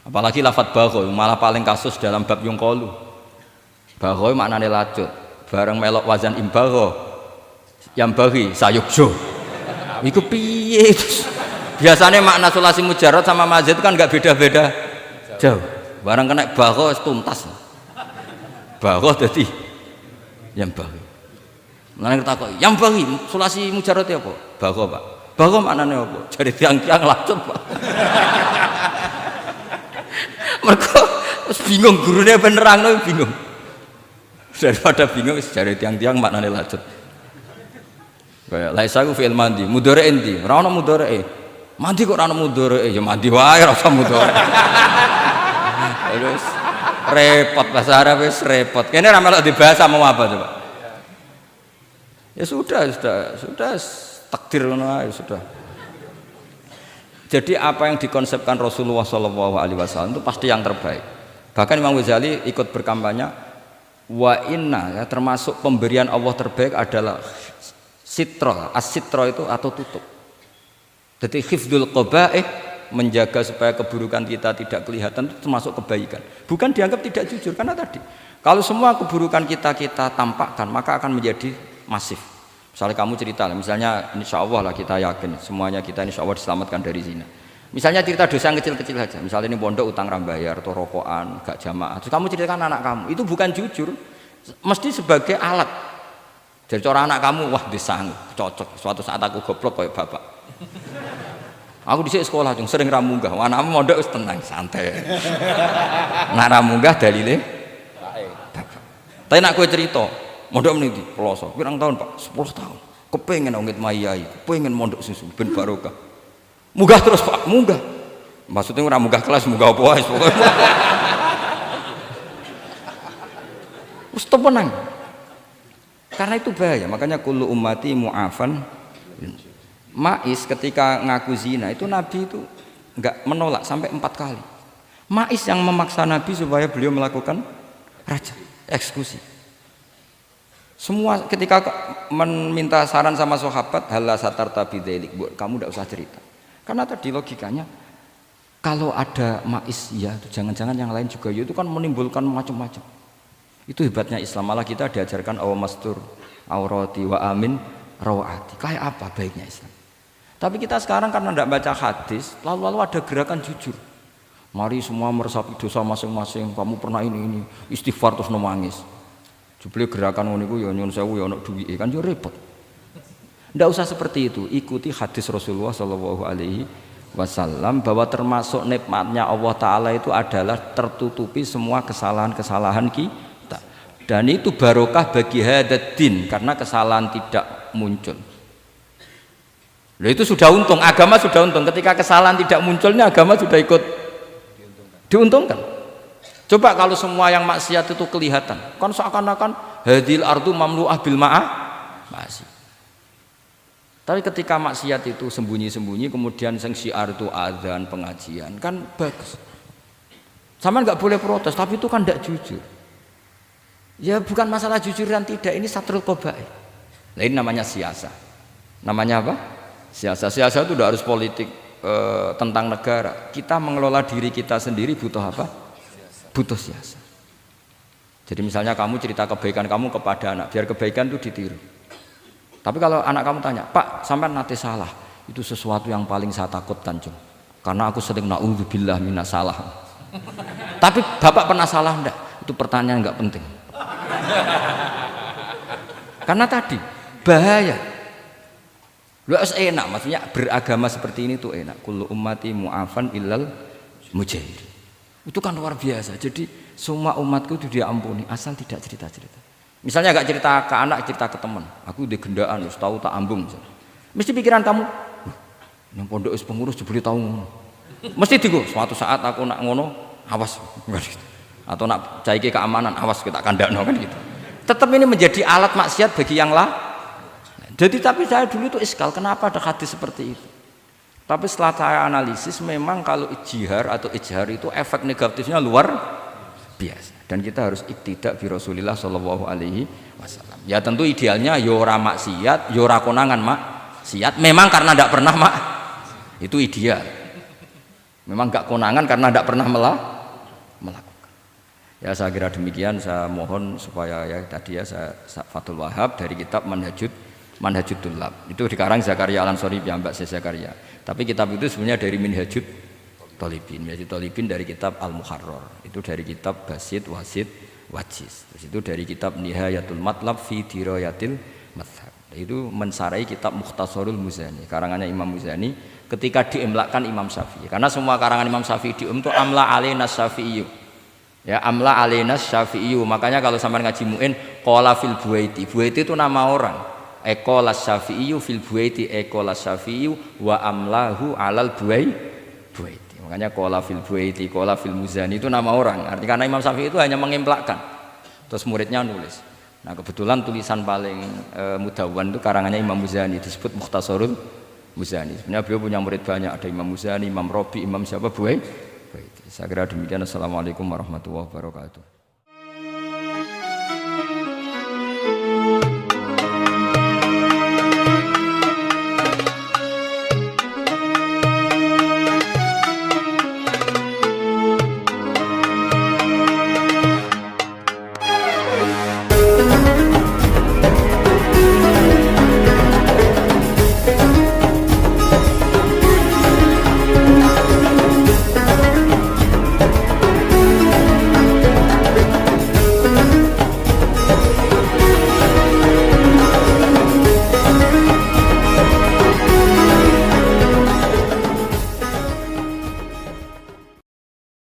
Apalagi lafadz bagho malah paling kasus dalam bab yungqolu. Bagho maknane lacut. Bareng melok wazan imbagho yang bagi sayukjo. Iku piye? Biasanya makna sulasi mujarrad sama mazid itu kan enggak beda-beda jauh. Bareng kena bagho tuntas. Bagho dadi yang bagi. Nang takok, yang bagi sulasi mujarrad apa? Bagho, Pak. Bagho maknane apa? Jadi tiang-tiang lacut, Pak. Mergo wis bingung gurune ben nerangno bingung. Daripada bingung wis jare tiang-tiang maknane lacut. Kaya laisa ku fi'il mandi, mudhari endi? Ora ono mudhari. Mandi kok ora ono mudhari? Ya mandi wae ora usah mudhari. Terus repot bahasa Arab wis repot. Kene ra melok dibahas mau apa coba? Ya sudah takdir ngono ae sudah. Jadi apa yang dikonsepkan Rasulullah SAW itu pasti yang terbaik. Bahkan Imam Ghazali ikut berkampanye wa inna ya, termasuk pemberian Allah terbaik adalah sitra. As-sitra itu atau tutup. Jadi hifdzul qaba'ih menjaga supaya keburukan kita tidak kelihatan itu termasuk kebaikan. Bukan dianggap tidak jujur karena tadi kalau semua keburukan kita tampakkan maka akan menjadi masif. Misalnya kamu cerita, misalnya insya Allah lah kita yakin semuanya kita insya Allah diselamatkan dari zina. Misalnya cerita dosa yang kecil-kecil saja. Misalnya ini pondok utang rambayar atau rokokan, gak jamaah. Terus kamu ceritakan anak kamu itu bukan jujur, mesti sebagai alat. Jadi cara anak kamu wah disanggup cocok. Suatu saat aku goblok kayak bapak. Aku di sekolah cung sering ramunggah. Anakmu mondok wis tenang, santai. Nak ramunggah dalile. Tapi nak kowe cerita, mondok meniti Peloso. Pirang tahun, Pak? 10 tahun. Kepengin ngit mayai, kepengin mondok susu ben barokah. Munggah terus, Pak, munggah. Maksudnya ora munggah kelas, munggah apa wae pokoke. Wis tenang. Karena itu bahaya, makanya kullu ummati mu'afan. Ma'is ketika ngaku zina itu Nabi itu enggak menolak sampai 4 kali. Ma'is yang memaksa Nabi supaya beliau melakukan raja eksekusi. Semua ketika meminta saran sama sahabat, halla satarta bidzalik, kamu tidak usah cerita. Karena tadi logikanya kalau ada ma'is ya, jangan-jangan yang lain juga ya, itu kan menimbulkan macam-macam. Itu hebatnya Islam, malah kita diajarkan awamastur aurati wa amin rawati. Kayak apa baiknya Islam? Tapi kita sekarang karena tidak baca hadis, lalu ada gerakan jujur. Mari semua meresapi dosa masing-masing. Kamu pernah ini istighfar terus nangis. Jebule gerakan ngono iku ya nyun sewu ya ana duwike kan yo repot. Ndak usah seperti itu. Ikuti hadis Rasulullah sallallahu alaihi wasallam bahwa termasuk nikmatnya Allah taala itu adalah tertutupi semua kesalahan-kesalahan kita. Dan itu barokah bagi hadaddin karena kesalahan tidak muncul. Loh itu sudah untung, agama sudah untung. Ketika kesalahan tidak munculnya agama sudah ikut diuntungkan. Coba kalau semua yang maksiat itu kelihatan, kan seakan-akan hadil ardu mamlu'ah bil masih. Tapi ketika maksiat itu sembunyi-sembunyi, kemudian sang syiar itu adzan, pengajian, kan bagus. Sama nggak boleh protes, tapi itu kan tidak jujur. Ya bukan masalah jujur dan tidak, ini satrul qabaih. Nah, ini namanya siasa. Namanya apa? Siasa. Siasa itu tidak harus politik tentang negara. Kita mengelola diri kita sendiri butuh apa? Butuh siasa. Jadi misalnya kamu cerita kebaikan kamu kepada anak, biar kebaikan itu ditiru. Tapi kalau anak kamu tanya, Pak, sampai nanti salah, itu sesuatu yang paling saya takutkan, Jung. Karena aku sering na'udzubillah minas salah. Tapi Bapak pernah salah enggak? Itu pertanyaan enggak penting. Karena tadi bahaya. Lu enak, maksudnya beragama seperti ini tuh enak. Kullu ummati mu'afan illal mujahir. Itu kan luar biasa. Jadi semua umatku itu diampuni asal tidak cerita-cerita. Misalnya gak cerita ke anak, cerita ke teman. Aku di gendaan, tahu tak ambung. Mesti pikiran kamu, yang pondok is pengurus jebule tahu ngono. Mesti digo, suatu saat aku nak ngono, awas. Atau nak caiki keamanan, awas kita kandakno kan gitu. Tetap ini menjadi alat maksiat bagi yang lain. Jadi tapi saya dulu itu iskal, kenapa ada hadis seperti itu? Tapi setelah saya analisis, memang kalau ijtihar atau ijhar itu efek negatifnya luar biasa. Dan kita harus iktidak bi Rasulillah sallallahu alaihi wasallam. Ya tentu idealnya yo ora maksiat, yo ora konangan maksiat. Memang karena tidak pernah itu ideal. Memang enggak konangan karena tidak pernah melakukan. Ya saya kira demikian. Saya mohon supaya ya tadi ya saya Fathul Wahab dari kitab Manhajut Tullab. Itu dikarang Zakaria Al-Ansori Mbak Zakaria. Tapi kitab itu sebenarnya dari Minhajut Thalibin. Minhajut Thalibin dari kitab Al-Muharrar. Itu dari kitab Basit, Wasit, Wajiz. Terus itu dari kitab Nihayatul Matlab fi Dirayatil Madhab. Itu mensarai kitab Mukhtasarul Muzani. Karangannya Imam Muzani ketika diimlakkan Imam Syafi'i. Karena semua karangan Imam Syafi'i itu amla alaina Syafi'i. Ya, amla alaina Syafi'i. Makanya kalau sampai ngaji muin qala fil Buaiti. Buaiti itu nama orang. Ekolas Syafi'i fil Buaiti, ekolas Syafi'i wa amlahu alal Buaiti. Makanya qala fil Buaiti, qala fil Muzani itu nama orang. Artinya karena Imam Syafi'i itu hanya mengemplakkan. Terus muridnya nulis. Nah, kebetulan tulisan paling mudawwan itu karangannya Imam Muzani, disebut Mukhtasarul Muzani. Sebenarnya beliau punya murid banyak, ada Imam Muzani, Imam Robi, Imam siapa Buaiti. Saya kira demikian. Assalamualaikum warahmatullahi wabarakatuh.